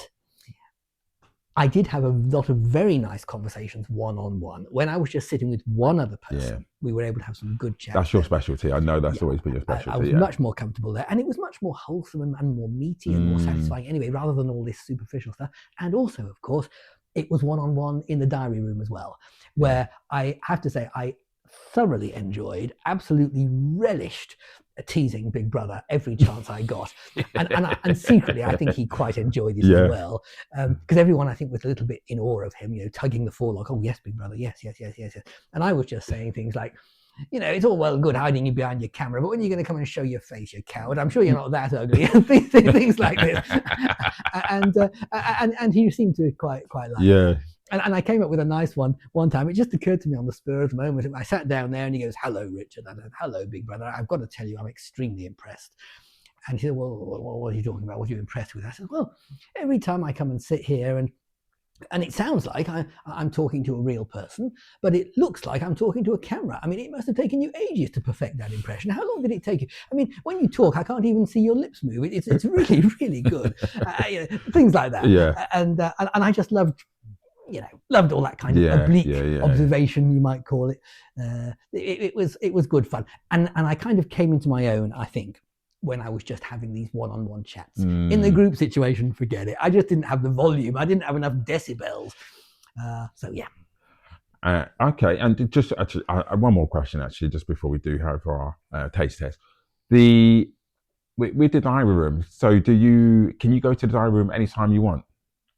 I did have a lot of very nice conversations one-on-one. When I was just sitting with one other person, we were able to have some good chats. That's your specialty. I know that's always been your specialty. I was much more comfortable there. And it was much more wholesome and more meaty and more satisfying anyway, rather than all this superficial stuff. And also, of course, it was one-on-one in the diary room as well, where I have to say I thoroughly enjoyed, absolutely relished teasing Big Brother every chance I got, and secretly I think he quite enjoyed it as well, because everyone I think was a little bit in awe of him, tugging the forelock. Oh yes, Big Brother, yes, and I was just saying things like, it's all well and good hiding you behind your camera, but when are you going to come and show your face, you coward? I'm sure you're not that ugly, and things like this, and he seemed to quite like it. And I came up with a nice one time. It just occurred to me on the spur of the moment. I sat down there and he goes, "Hello, Richard." I said, "Hello, Big Brother. I've got to tell you, I'm extremely impressed." And he said, "Well, what are you talking about? What are you impressed with?" I said, "Well, every time I come and sit here and it sounds like I'm talking to a real person, but it looks like I'm talking to a camera. It must have taken you ages to perfect that impression. How long did it take you? When you talk, I can't even see your lips move. It's really, really good." Things like that. And I just loved all that kind of oblique observation, you might call it. It was good fun. And I kind of came into my own, I think, when I was just having these one-on-one chats. In the group situation, forget it. I just didn't have the volume. I didn't have enough decibels. Okay, and just actually, one more question actually, just before we do have our taste test. With the diary room, so can you go to the diary room anytime you want?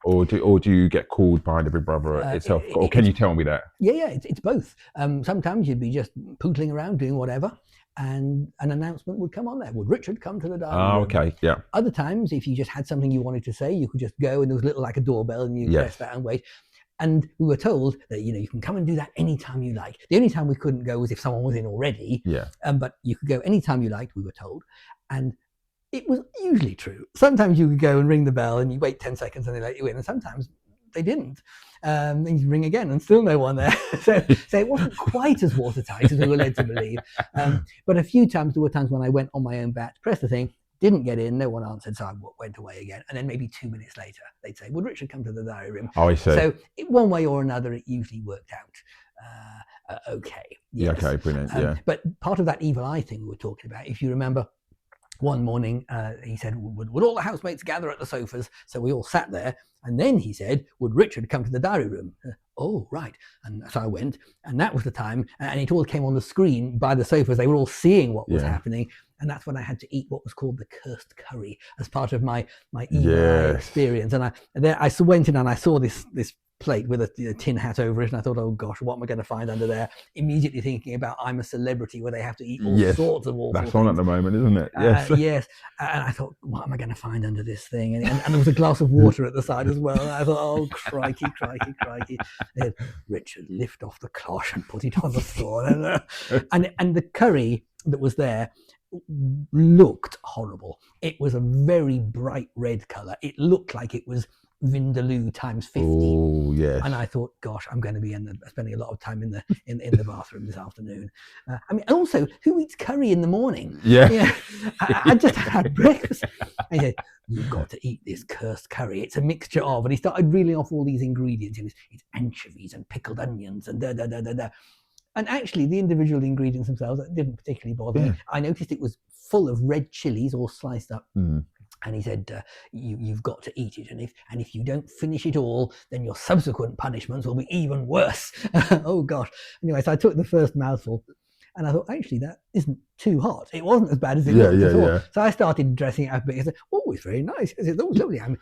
Or do you get called by the Big Brother itself? Or can you tell me that? It's both. Sometimes you'd be just pootling around doing whatever, and an announcement would come on there. Would Richard come to the diary room? Oh, okay, yeah. Other times, if you just had something you wanted to say, you could just go, and there was a little like a doorbell, and you press that and wait. And we were told that, you can come and do that anytime you like. The only time we couldn't go was if someone was in already. But you could go anytime you liked, we were told. And it was usually true. Sometimes you could go and ring the bell and you wait 10 seconds and they let you in, and sometimes they didn't. Then you ring again and still no one there. so it wasn't quite as watertight as we were led to believe. But a few times, there were times when I went on my own bat, pressed the thing, Didn't get in, no one answered, so I went away again. And then maybe 2 minutes later, they'd say, would Richard come to the diary room? Oh, I see. So one way or another, it usually worked out okay. Yes. Yeah, okay, brilliant. Yeah. But part of that evil eye thing we were talking about, if you remember, one morning he said, would all the housemates gather at the sofas? So we all sat there. And then he said, would Richard come to the diary room? Oh, right. And so I went, and that was the time. And it all came on the screen by the sofas. They were all seeing what was happening. And that's when I had to eat what was called the cursed curry as part of my evil eye experience. And I went in and I saw this plate with a tin hat over it, and I thought, oh gosh, what am I going to find under there? Immediately thinking about I'm a Celebrity, where they have to eat all sorts of awful That's on at the moment, isn't it? Yes. Yes. And I thought, what am I going to find under this thing? And there was a glass of water at the side as well. And I thought, oh, crikey. They said, Richard, lift off the cloche and put it on the floor. And the curry that was there looked horrible. It was a very bright red colour. It looked like it was Vindaloo times 50. Oh, yes. And I thought, gosh, I'm going to be spending a lot of time in the bathroom this afternoon. I mean, also, who eats curry in the morning? Yeah. I just had breakfast. I said, you've got to eat this cursed curry. It's a mixture of, and he started reeling off all these ingredients. It's anchovies and pickled onions and da. And actually, the individual ingredients themselves didn't particularly bother me. I noticed it was full of red chilies, all sliced up. And he said, you've got to eat it. And if you don't finish it all, then your subsequent punishments will be even worse. Oh, gosh. Anyway, so I took the first mouthful. And I thought, actually, that isn't too hot. It wasn't as bad as it looked before. Yeah. So I started dressing it up a bit. I said, oh, it's very nice. I said, oh, lovely. I'm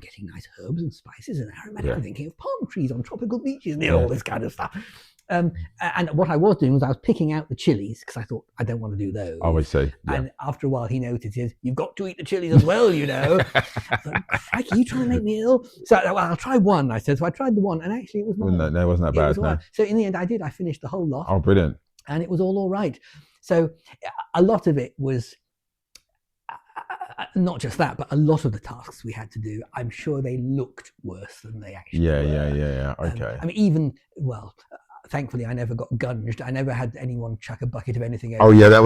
getting nice herbs and spices and aromatic. I'm thinking of palm trees on tropical beaches and all this kind of stuff. And what I was doing was I was picking out the chilies because I thought, I don't want to do those. I would say. Yeah. And after a while, he noticed, he says, you've got to eat the chilies as well, you know. I thought, crikey, you trying to make me ill? So I'll try one, I said. So I tried the one, and actually it was not. No, it wasn't that bad. No. So in the end, I finished the whole lot. Oh, brilliant. And it was all right. So a lot of it was not just that, but a lot of the tasks we had to do, I'm sure they looked worse than they actually were. Yeah. Okay. I mean, thankfully, I never got gunged. I never had anyone chuck a bucket of anything over. Oh, yeah, they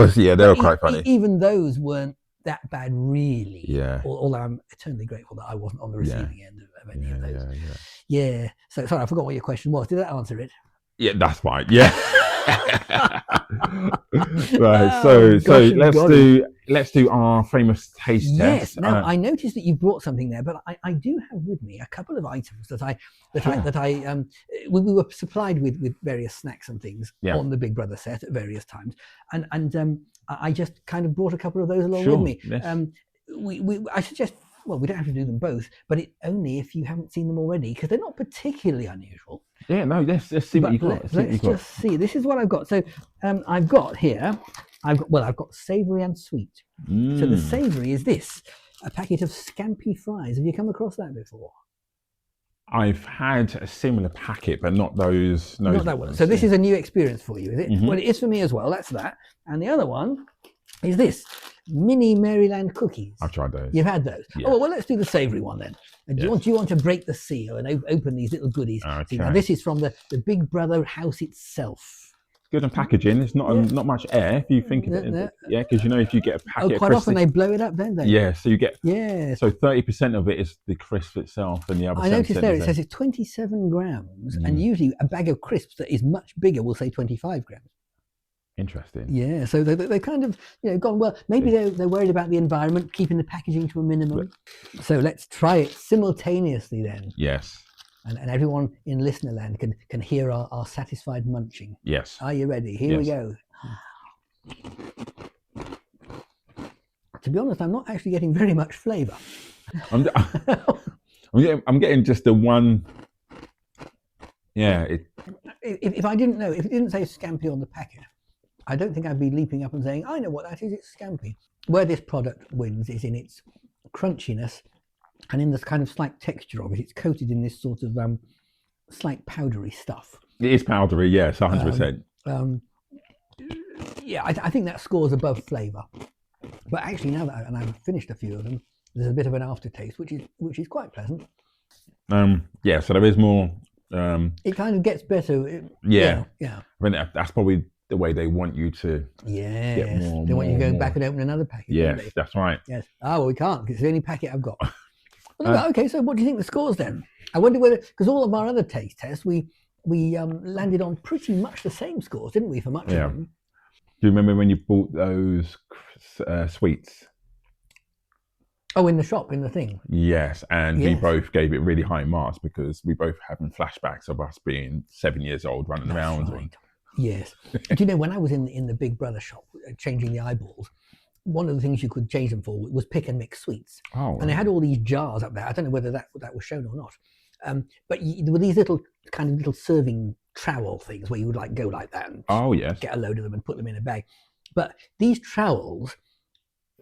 were quite funny. Even those weren't that bad, really. Yeah. Although I'm eternally grateful that I wasn't on the receiving end of any of those. Yeah. So, sorry, I forgot what your question was. Did that answer it? Yeah, that's fine. Yeah. Right. So let's do our famous taste test. Yes. Now I noticed that you brought something there, but I do have with me a couple of items we were supplied with various snacks and things on the Big Brother set at various times, and I just kind of brought a couple of those along with me. Yes. I suggest. Well, we don't have to do them both, but only if you haven't seen them already, because they're not particularly unusual. Yeah, no, let's see what you got. Let's just see. This is what I've got. So I've got here, I've got savoury and sweet. So the savoury is this, a packet of Scampi fries. Have you come across that before? I've had a similar packet, but not those. Not that one. So this is a new experience for you, is it? Mm-hmm. Well, it is for me as well. That's that. And the other one is this. Mini Maryland cookies. I've tried those. You've had those? Yeah. Oh, well, let's do the savoury one then. Do you want to break the seal and open these little goodies? Okay. See, now, this is from the Big Brother house itself. Good on packaging. There's not much air if you think of it. Yeah, because if you get a packet. Oh, quite often they blow it up, don't they? Yeah, so you get. Yeah. So 30% of it is the crisp itself, and the other. I noticed there it says it's 27 grams, and usually a bag of crisps that is much bigger will say 25 grams. Interesting. Yeah, so they kind of gone well. Maybe they're worried about the environment, keeping the packaging to a minimum. So let's try it simultaneously then. Yes. And everyone in listener land can hear our satisfied munching. Yes. Are you ready? Here we go. To be honest, I'm not actually getting very much flavour. I'm getting just the one. Yeah. If I didn't know, if it didn't say Scampi on the packet, I don't think I'd be leaping up and saying, I know what that is, it's Scampi. Where this product wins is in its crunchiness and in this kind of slight texture of it. It's coated in this sort of slight powdery stuff. It is powdery, yes, 100%. I think that scores above flavour. But actually now that I've finished a few of them, there's a bit of an aftertaste, which is quite pleasant. So there is more. It kind of gets better. Yeah. I mean, that's probably the way they want you to get Yes. more and They want more you to and go back more. and open another packet, don't Yes, they? that's right. Yes. Oh, well, we can't because it's the only packet I've got. Well, Uh, okay, so what do you think the scores then? I wonder whether, because all of our other taste tests, we landed on pretty much the same scores, didn't we, for much yeah. of them? Do you remember when you bought those sweets? Oh, in the shop, in the thing. Yes, and we Yes. both gave it really high marks because we both having flashbacks of us being 7 years old running That's around. right. Yes. Do you know, when I was in the Big Brother shop changing the eyeballs, one of the things you could change them for was pick and mix sweets. Oh, And they had all these jars up there. I don't know whether that was shown or not. But there were these little kind of little serving trowel things where you would like go like that and oh yes. get a load of them and put them in a bag. But these trowels,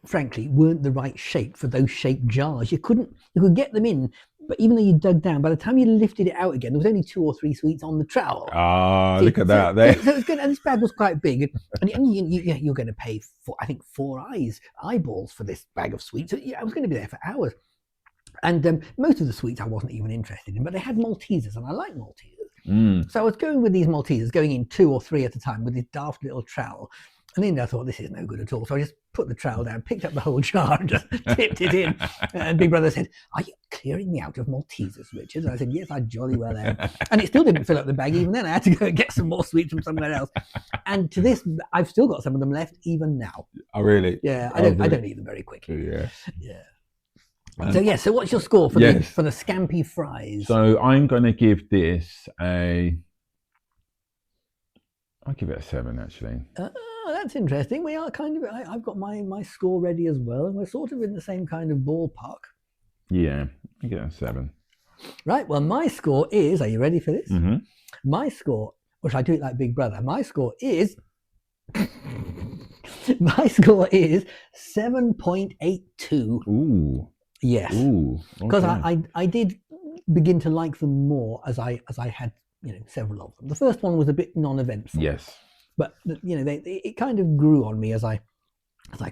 frankly, weren't the right shape for those shaped jars. You could get them in, but even though you dug down, by the time you lifted it out again, there was only 2 or 3 sweets on the trowel. Ah, look at that there. So it's good, and this bag was quite big, and you're going to pay for, I think, 4 eyeballs for this bag of sweets. So, yeah, I was going to be there for hours. And most of the sweets I wasn't even interested in, but they had Maltesers, and I like Maltesers. So I was going with these Maltesers, going in 2 or 3 at a time with this daft little trowel. And then I thought, this is no good at all. So I just put the trowel down, picked up the whole jar and just tipped it in. And Big Brother said, "Are you clearing me out of Maltesers, Richard?" And I said, "Yes, I jolly well am." And it still didn't fill up the bag even then. I had to go and get some more sweets from somewhere else. And to this, I've still got some of them left even now. Oh, really? Yeah, I don't eat them very quickly. Yeah. Yeah. So yeah, so what's your score for the scampi fries? So I'm going to give this I'll give it a 7 actually. Oh, that's interesting. We are kind of. I've got my score ready as well, and we're sort of in the same kind of ballpark. Yeah, I give it a 7. Right. Well, my score is. Are you ready for this? Mm-hmm. My score, which I do it like Big Brother. My score is. My score is 7.82. Ooh. Yes. Ooh. Because I did begin to like them more as I had several of them. The first one was a bit non-eventful. Yes. But it kind of grew on me as I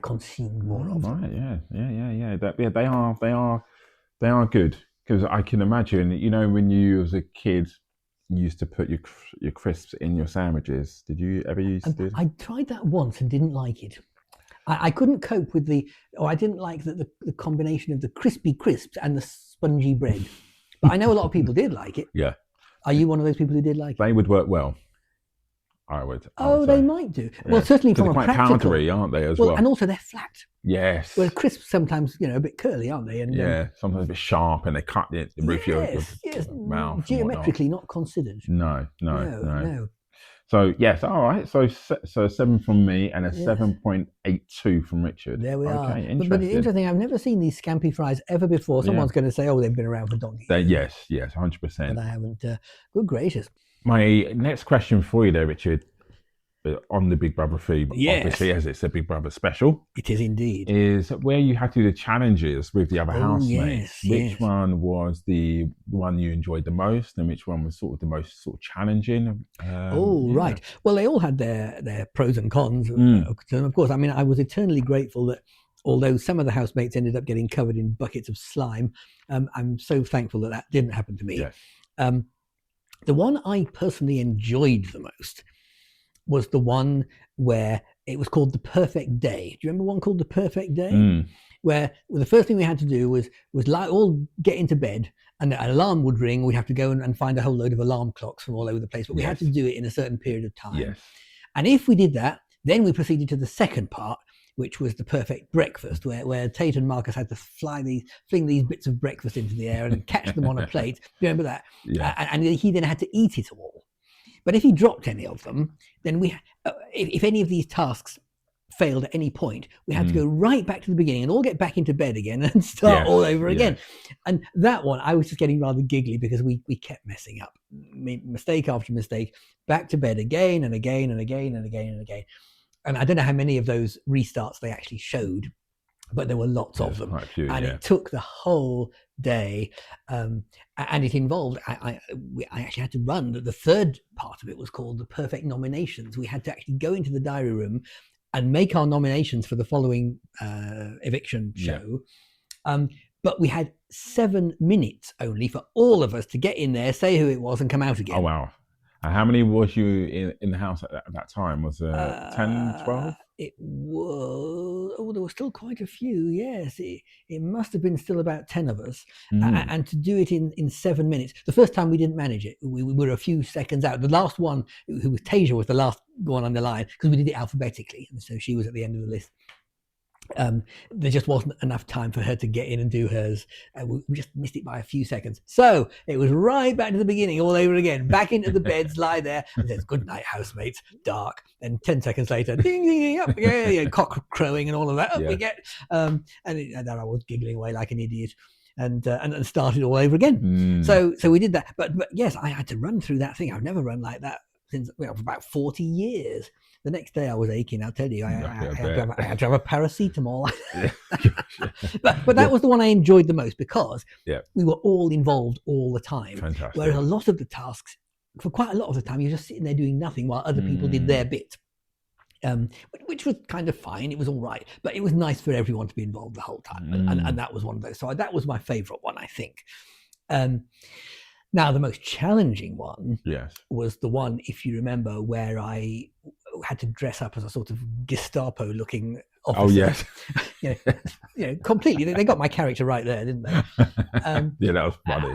consumed more of them. Right. Yeah. They are good because I can imagine. When you as a kid you used to put your crisps in your sandwiches. Did you ever use to? I tried that once and didn't like it. I couldn't cope with I didn't like the combination of the crispy crisps and the spongy bread. But I know a lot of people did like it. Yeah. Are you one of those people who did like it? They would work well. I would. They might do. Yeah. Well, certainly from a quite practical. powdery, aren't they, as well? And also they're flat. Yes. Well, crisps sometimes, a bit curly, aren't they? And sometimes a bit sharp, and they cut the roof of your mouth. Geometrically not considered. No. So yes, all right. So 7 from me and a 7.82 from Richard. There we are. Interesting. But it's interesting. I've never seen these scampi fries ever before. Someone's going to say, "Oh, they've been around for donkey." Yes, 100%. But I haven't. Good gracious. My next question for you, there, Richard, on the Big Brother theme, obviously, as it's a Big Brother special. It is indeed. Is where you had to do the challenges with the other housemates. Which one was the one you enjoyed the most, and which one was sort of the most sort of challenging? Right. Well, they all had their pros and cons. Of course, I mean, I was eternally grateful that although some of the housemates ended up getting covered in buckets of slime, I'm so thankful that didn't happen to me. Yes. The one I personally enjoyed the most was the one where it was called The Perfect Day. Do you remember one called The Perfect Day? Where the first thing we had to do was all get into bed, and an alarm would ring. We'd have to go and find a whole load of alarm clocks from all over the place, but we had to do it in a certain period of time. Yes. And if we did that, then we proceeded to the second part, which was the perfect breakfast, where Tate and Marcus had to fling these bits of breakfast into the air and catch them on a plate. Do you remember that? Yeah. And he then had to eat it all. But if he dropped any of them, then if any of these tasks failed at any point, we had to go right back to the beginning and all get back into bed again and start all over again. And that one, I was just getting rather giggly because we kept messing up, mistake after mistake, back to bed again and again and again and again and again. And I don't know how many of those restarts they actually showed, but there were lots of them. Quite a few, and it took the whole day. And it involved, I actually had to run. The third part of it was called the perfect nominations. We had to actually go into the diary room and make our nominations for the following eviction show. But we had 7 minutes only for all of us to get in there, say who it was, and come out again. Oh, wow. How many was you in the house at that time? Was it 10, 12? It was, oh, there were still quite a few. Yes, it must have been still about 10 of us. Mm. And to do it in 7 minutes, the first time we didn't manage it. We were a few seconds out. The last one, who was Tasia, was the last one on the line because we did it alphabetically. And so she was at the end of the list. There just wasn't enough time for her to get in and do hers. We just missed it by a few seconds. So it was right back to the beginning all over again. Back into the beds, lie there, and says, "Good night, housemates." Dark. And 10 seconds later, ding, ding, ding, up, yeah, cock crowing and all of that. Up we get. And then I was giggling away like an idiot. And started all over again. So we did that. But yes, I had to run through that thing. I've never run like that since for about 40 years. The next day I was aching, I'll tell you. I had to have a paracetamol. but that was the one I enjoyed the most because we were all involved all the time. Fantastic. Whereas a lot of the tasks, for quite a lot of the time, you're just sitting there doing nothing while other people did their bit. Which was kind of fine. It was all right. But it was nice for everyone to be involved the whole time. And that was one of those. So that was my favourite one, I think. Now, the most challenging one was the one, if you remember, where I had to dress up as a sort of Gestapo-looking officer. Oh, yes. Completely. They got my character right there, didn't they? Yeah, that was funny.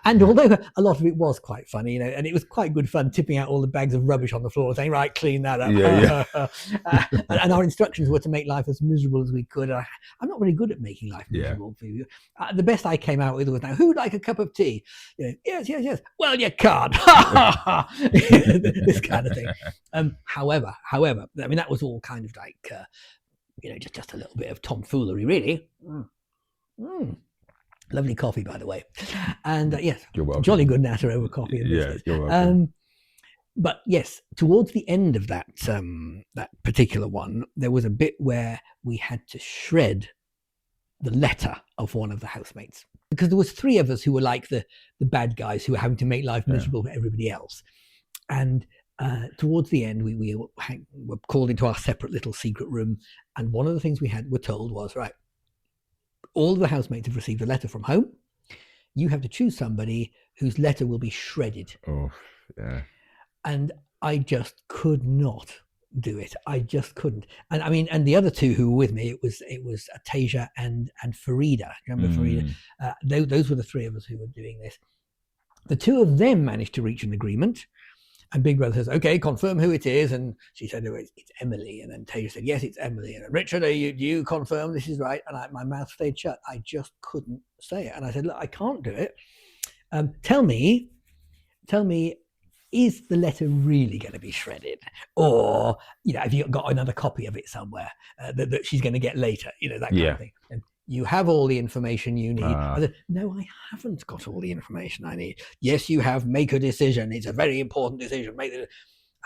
And although a lot of it was quite funny, and it was quite good fun tipping out all the bags of rubbish on the floor, saying, "Right, clean that up." And our instructions were to make life as miserable as we could. I'm not very good at making life miserable for you. The best I came out with was, "Now, who'd like a cup of tea?" Yes. Well, you can't. This kind of thing. However, I mean, that was all kind of like, just a little bit of tomfoolery, really. Lovely coffee, by the way. And yes, you're welcome. Jolly good natter over coffee and biscuits. You're welcome. But yes, towards the end of that particular one, there was a bit where we had to shred the letter of one of the housemates, because there was 3 of us who were like the bad guys who were having to make life miserable for everybody else. And towards the end, we were called into our separate little secret room, and one of the things were told was, right, all of the housemates have received a letter from home. You have to choose somebody whose letter will be shredded. Oh, yeah. And I just could not do it. I just couldn't. And I mean, and the other 2 who were with me, it was Tasia and Farida. Remember Farida? Those were the 3 of us who were doing this. The 2 of them managed to reach an agreement. And Big Brother says, "Okay, confirm who it is." And she said, "Oh, it's Emily." And then Tasia said, "Yes, it's Emily." And Richard, you confirm this is right? And my mouth stayed shut. I just couldn't say it. And I said, "Look, I can't do it. Tell me, is the letter really going to be shredded? Or, have you got another copy of it somewhere that she's going to get later? That kind of thing." And you have all the information you need. I said, "No, I haven't got all the information I need." "Yes, you have. Make a decision. It's a very important decision. I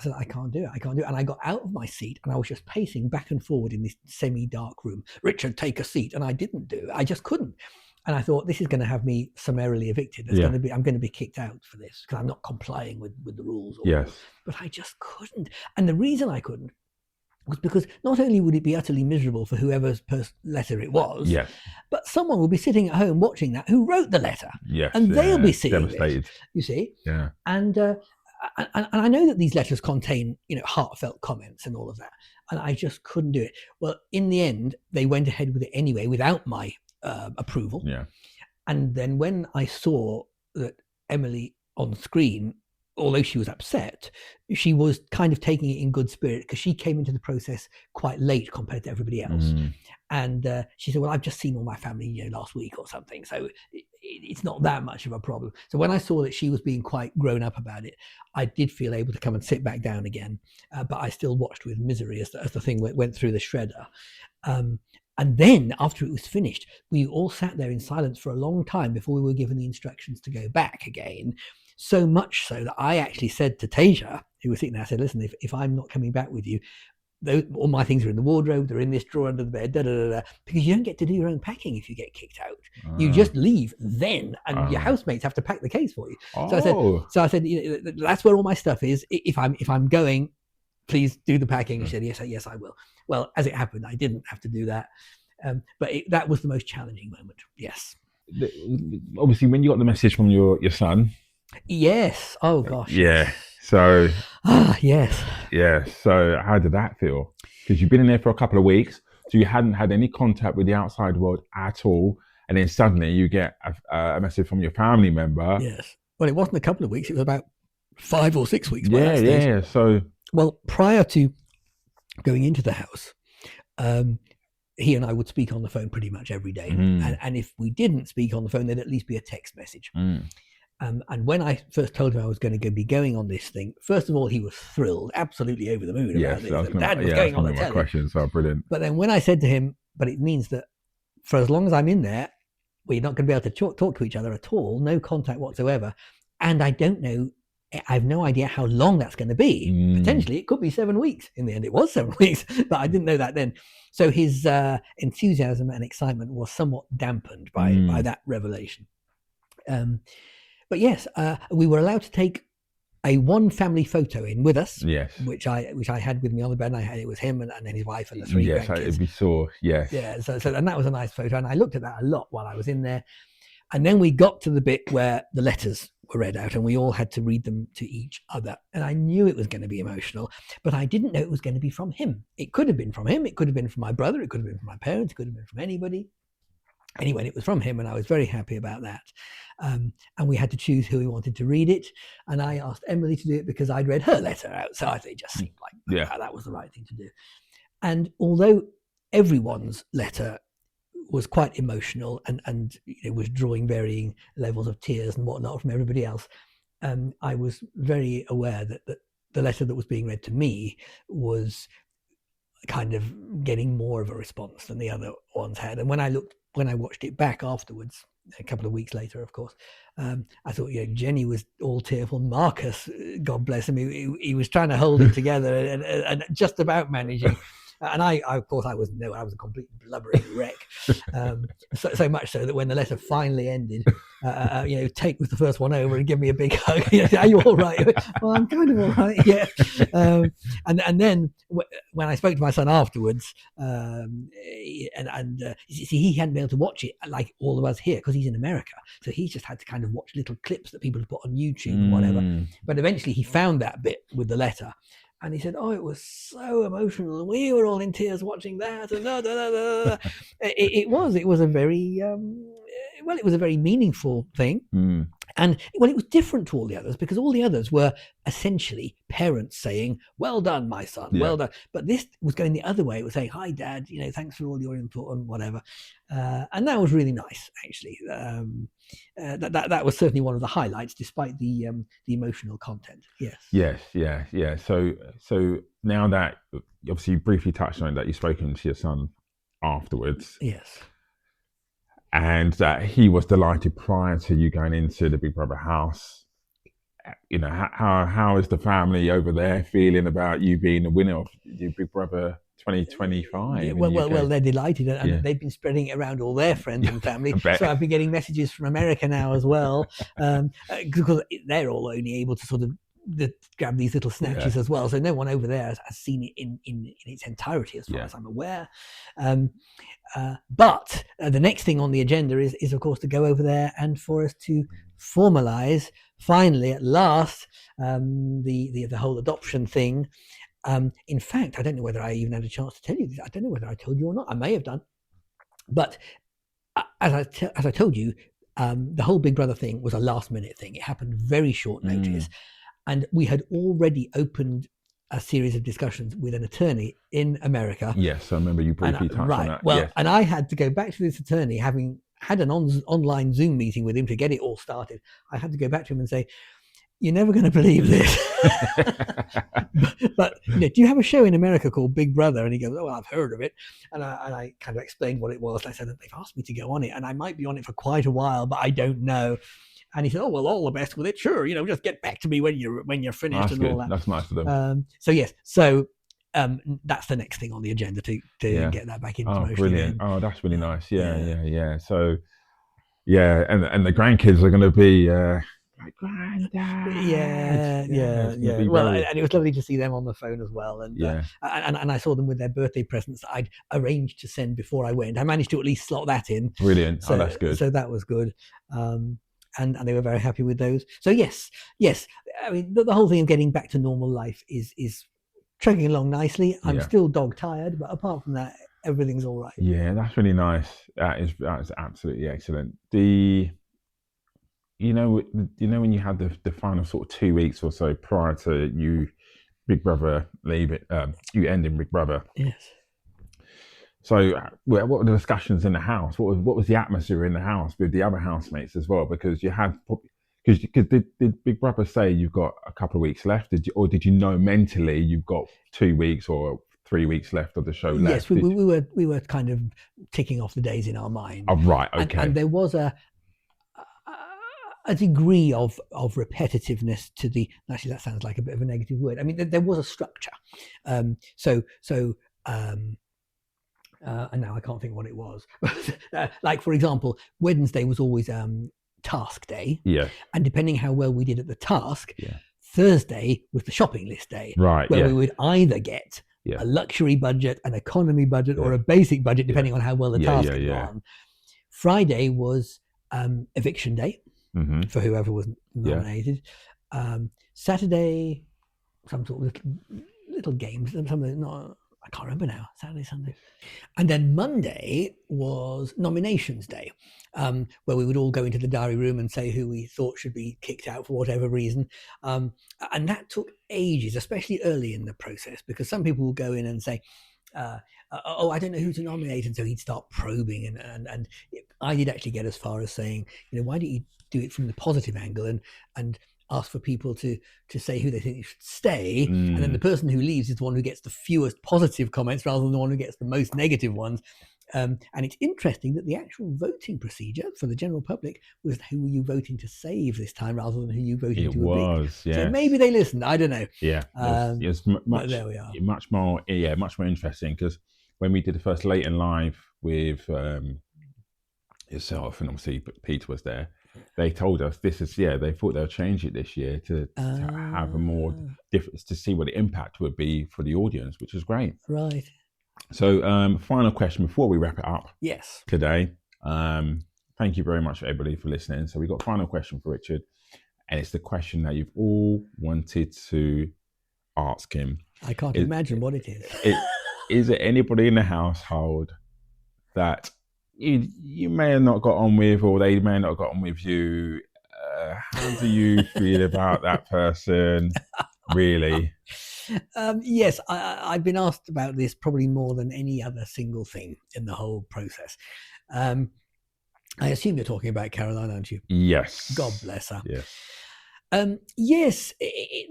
said, "I can't do it. And I got out of my seat and I was just pacing back and forward in this semi-dark room. "Richard, take a seat." And I didn't do it. I just couldn't. And I thought, this is going to have me summarily evicted. I'm going to be kicked out for this because I'm not complying with the rules. But I just couldn't. And the reason I couldn't was because not only would it be utterly miserable for whoever's letter it was, but someone will be sitting at home watching that who wrote the letter. And they'll be seeing it, you see. And I know that these letters contain, heartfelt comments and all of that. And I just couldn't do it. Well, in the end, they went ahead with it anyway without my approval. And then when I saw that Emily on screen, although she was upset, she was kind of taking it in good spirit because she came into the process quite late compared to everybody else. And she said, "Well, I've just seen all my family, last week or something, so it's not that much of a problem." So when I saw that she was being quite grown up about it, I did feel able to come and sit back down again. But I still watched with misery as the thing went through the shredder. And then after it was finished, we all sat there in silence for a long time before we were given the instructions to go back again. So much so that I actually said to Tasia, who was sitting there, I said, "Listen, if I'm not coming back with you, all my things are in the wardrobe, they're in this drawer under the bed, because you don't get to do your own packing if you get kicked out. You just leave then, and your housemates have to pack the case for you." So I said, "That's where all my stuff is. If I'm going, please do the packing." She said, yes, I will. Well, as it happened, I didn't have to do that. But that was the most challenging moment. Yes. Obviously, when you got the message from your son. Yes. Oh gosh. Yeah. So Yes. yeah. So how did that feel? Because you've been in there for a couple of weeks, so you hadn't had any contact with the outside world at all, and then suddenly you get a message from your family member. Yes. Well, it wasn't a couple of weeks. It was about 5 or 6 weeks by Yeah, that stage. yeah. So Well, prior to going into the house, he and I would speak on the phone pretty much every day. And if we didn't speak on the phone, there'd at least be a text message. And when I first told him I was going to be going on this thing, first of all, he was thrilled, absolutely over the moon about this. Dad was going on the telly. My questions are brilliant. But then when I said to him, but it means that for as long as I'm in there, we're not going to be able to talk to each other at all, no contact whatsoever. And I have no idea how long that's going to be. Potentially, it could be 7 weeks. In the end, it was 7 weeks, but I didn't know that then. So his enthusiasm and excitement was somewhat dampened by that revelation. But yes, we were allowed to take a one family photo in with us. Yes. Which I had with me on the bed. And it was him and then his wife and the 3 grandkids. Yes, we saw. Yes. Yeah. So and that was a nice photo, and I looked at that a lot while I was in there. And then we got to the bit where the letters were read out, and we all had to read them to each other. And I knew it was going to be emotional, but I didn't know it was going to be from him. It could have been from him. It could have been from my brother. It could have been from my parents. It could have been from anybody. Anyway, it was from him, and I was very happy about that. And we had to choose who we wanted to read it. And I asked Emily to do it because I'd read her letter out. So it just seemed like that was the right thing to do. And although everyone's letter was quite emotional and it was drawing varying levels of tears and whatnot from everybody else, I was very aware that the letter that was being read to me was kind of getting more of a response than the other ones had. And when I watched it back afterwards, a couple of weeks later, of course, I thought, Jenny was all tearful. Marcus, God bless him, he was trying to hold it together and just about managing. And I, of course, I was a complete blubbering wreck. So much so that when the letter finally ended, Tate was the first one over and gave me a big hug. Are you all right? Well, I'm kind of all right, yeah. And then when I spoke to my son afterwards, he hadn't been able to watch it like all of us here because he's in America. So he just had to kind of watch little clips that people had put on YouTube and whatever. But eventually he found that bit with the letter. And he said, it was so emotional. And we were all in tears watching that. And it was a very, it was a very meaningful thing. And it was different to all the others because all the others were essentially parents saying, well done, my son, well done. But this was going the other way. It was saying, hi, Dad, thanks for all your input and whatever. And that was really nice, actually. That was certainly one of the highlights, despite the emotional content. Yes. Yeah. So now that obviously you briefly touched on it, that you've spoken to your son afterwards. Yes. And that he was delighted prior to you going into the Big Brother house. How is the family over there feeling about you being the winner of the Big Brother 2025? Well, they're delighted, and they've been spreading it around all their friends and family. So I've been getting messages from America now as well, because they're all only able to sort of grab these little snatches as well. So no one over there has seen it in its entirety, as far as I'm aware. But the next thing on the agenda is of course to go over there and for us to formalize finally at last the whole adoption thing. In fact, I don't know whether I even had a chance to tell you this. I don't know whether I told you or not. I may have done, but as I told you, the whole Big Brother thing was a last minute thing. It happened very short notice. And we had already opened a series of discussions with an attorney in America. Yes, I remember you briefly touched on that. Well, and I had to go back to this attorney, having had an online Zoom meeting with him to get it all started. I had to go back to him and say, you're never going to believe this. but do you have a show in America called Big Brother? And he goes, well, I've heard of it. And I kind of explained what it was. And I said, they've asked me to go on it, and I might be on it for quite a while, but I don't know. And he said, well, all the best with it. Sure, just get back to me when you're finished. That's and good. All that. That's nice of them. So yes, that's the next thing on the agenda to get that back into motion. Brilliant. Oh, that's really nice. Yeah. So, and the grandkids are going to be like, Granddad. Yeah. Well, and it was lovely to see them on the phone as well. And and I saw them with their birthday presents that I'd arranged to send before I went. I managed to at least slot that in. Brilliant. So, that's good. So that was good. and they were very happy with those. So yes. I mean, the whole thing of getting back to normal life is chugging along nicely. I'm still dog tired, but apart from that, everything's all right. Yeah, that's really nice. That's absolutely excellent. When you had the final sort of 2 weeks or so prior to you Big Brother leave it, you ending Big Brother. Yes. So, what were the discussions in the house? What was the atmosphere in the house with the other housemates as well? Because did Big Brother say you've got a couple of weeks left? Did you know mentally you've got 2 weeks or 3 weeks left of the show left? Yes, we were kind of ticking off the days in our mind. Oh, right, okay. And there was a degree of repetitiveness to the. Actually, that sounds like a bit of a negative word. I mean, there was a structure. And now I can't think what it was. Like, for example, Wednesday was always task day. Yeah. And depending how well we did at the task, Thursday was the shopping list day. Right. Where we would either get a luxury budget, an economy budget, or a basic budget, depending on how well the task had gone. Friday was eviction day for whoever was nominated. Saturday, some sort of little games, something not. I can't remember now. Saturday, Sunday. And then Monday was nominations day, where we would all go into the diary room and say who we thought should be kicked out for whatever reason. And that took ages, especially early in the process, because some people would go in and say, oh, I don't know who to nominate. And so he'd start probing. And I did actually get as far as saying, why don't you do it from the positive angle and ask for people to say who they think should stay, and then the person who leaves is the one who gets the fewest positive comments rather than the one who gets the most negative ones. And it's interesting that the actual voting procedure for the general public was who were you voting to save this time rather than who you voting to evict. So maybe they listened. I don't know. Yeah, it's much, there we are. Much more interesting, because when we did the first Late and Live with yourself and obviously Peter was there, they told us they thought they'll change it this year to have a more difference, to see what the impact would be for the audience, which is great. Right. So final question before we wrap it up. Yes. Today. Thank you very much everybody for listening. So we got a final question for Richard, and it's the question that you've all wanted to ask him. I can't imagine what it is. Is there anybody in the household that you may have not got on with, or they may have not got on with you? How do you feel about that person, really? Yes, I've been asked about this probably more than any other single thing in the whole process. I assume you're talking about Caroline, aren't you? Yes. God bless her. Yes. Yes,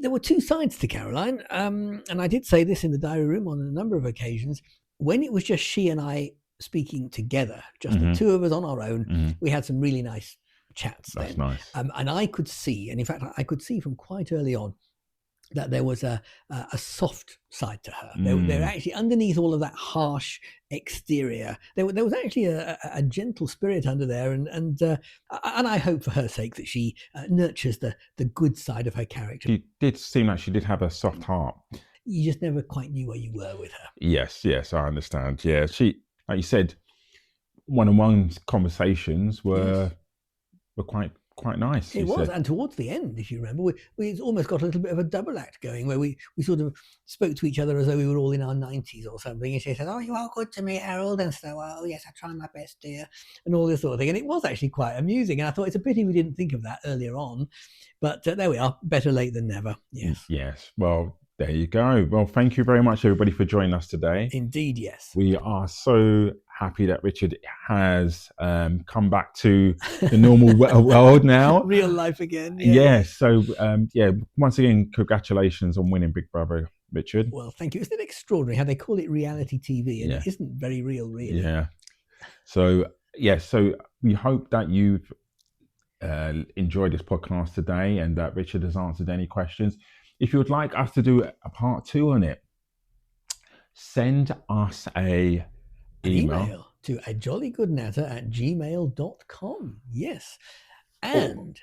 there were two sides to Caroline, and I did say this in the diary room on a number of occasions. When it was just she and I speaking together, just the two of us on our own, we had some really nice chats. That's then. nice. And I could see, and in fact, I could see from quite early on that there was a soft side to her. There actually, underneath all of that harsh exterior, there was actually a gentle spirit under there, and I hope for her sake that she nurtures the good side of her character. She did seem like she did have a soft heart. You just never quite knew where you were with her. Yes, I understand. Yeah, she, like you said, one-on-one conversations were quite nice. It was, and towards the end, if you remember, we almost got a little bit of a double act going, where we sort of spoke to each other as though we were all in our 90s or something. And she said, "Oh, you are good to me, Harold," and so, "Oh yes, I try my best, dear," and all this sort of thing. And it was actually quite amusing. And I thought it's a pity we didn't think of that earlier on, but there we are. Better late than never. Yes. Yes. Well, there you go. Well, thank you very much, everybody, for joining us today. Indeed, yes. We are so happy that Richard has come back to the normal world now. Real life again. Yeah. Yes. So, once again, congratulations on winning Big Brother, Richard. Well, thank you. Isn't it extraordinary how they call it reality TV and it isn't very real, really? Yeah. So, so we hope that you've enjoyed this podcast today and that Richard has answered any questions. If you would like us to do a part 2 on it, send us an email to ajollygoodnatter@gmail.com. Yes. And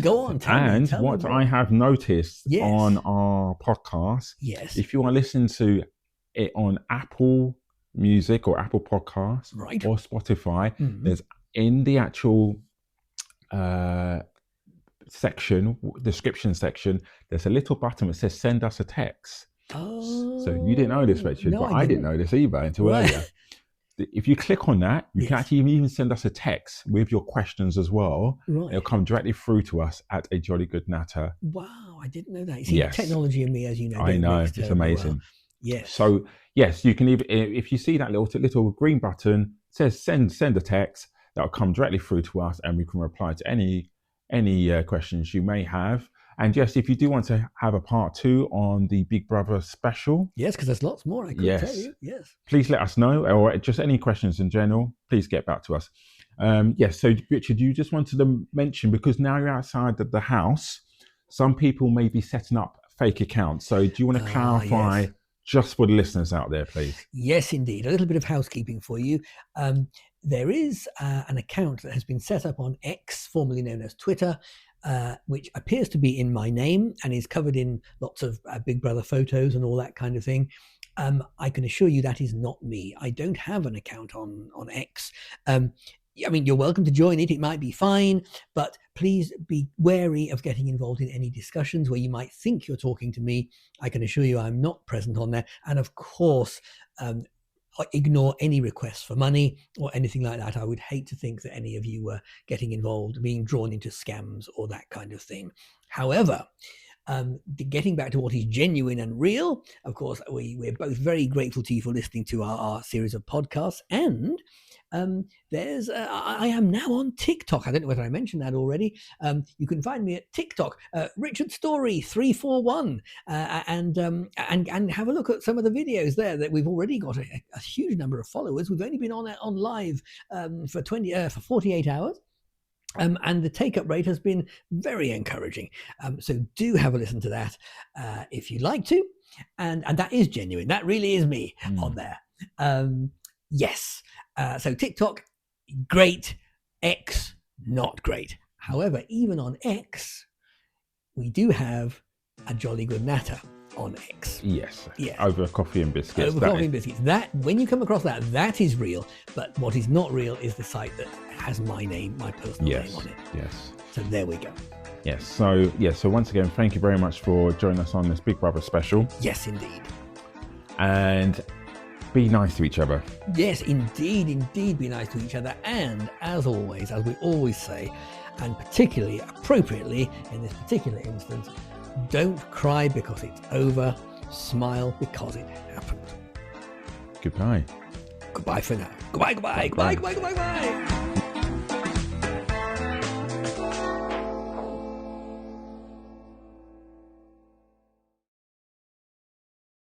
go on. Tell me I have noticed on our podcast, if you are listening to it on Apple Music or Apple Podcasts or Spotify, there's in the actual description section, there's a little button that says "Send us a text." Oh, So you didn't know this, Richard, no, but I didn't know this either until Right. earlier. If you click on that, you can Yes. actually even send us a text with your questions as well. Right. It'll come directly through to us at a Jolly Good Natter. Wow, I didn't know that. You see, Yes. technology and me, as you know, I don't know, mix it's terribly amazing. well. Yes. So yes, you can even, if you see that little green button says send a text, that'll come directly through to us, and we can reply to any questions you may have. And yes, if you do want to have a part 2 on the Big Brother special, Yes, because there's lots more I could tell you. Yes. please let us know, or just any questions in general, please get back to us. Yes, so Richard, you just wanted to mention, because now you're outside of the house, some people may be setting up fake accounts. So do you want to clarify Yes. just for the listeners out there, please? Yes, indeed. A little bit of housekeeping for you. There is an account that has been set up on X, formerly known as Twitter, which appears to be in my name and is covered in lots of Big Brother photos and all that kind of thing. I can assure you that is not me. I don't have an account on X. I mean, you're welcome to join it. It might be fine, but please be wary of getting involved in any discussions where you might think you're talking to me. I can assure you I'm not present on there. And of course, ignore any requests for money or anything like that. I would hate to think that any of you were getting involved, being drawn into scams or that kind of thing. However, getting back to what is genuine and real, of course, we're both very grateful to you for listening to our series of podcasts. And I am now on TikTok. I don't know whether I mentioned that already. You can find me at TikTok, Richard Story 341, and have a look at some of the videos there. That we've already got a huge number of followers. We've only been on live for 48 hours. And the take-up rate has been very encouraging. So do have a listen to that if you'd like to. And that is genuine. That really is me on there. Yes. So TikTok, great. X, not great. However, even on X, we do have a Jolly Good Natter on X. Yes. Over coffee and biscuits. That, when you come across that, that is real. But what is not real is the site that has my name, my personal name on it. Yes. So there we go. Yes. So once again, thank you very much for joining us on this Big Brother special. Yes, indeed. And be nice to each other. Yes, indeed, be nice to each other. And as always, as we always say, and particularly appropriately in this particular instance, don't cry because it's over. Smile because it happened. Goodbye. Goodbye for now. Goodbye.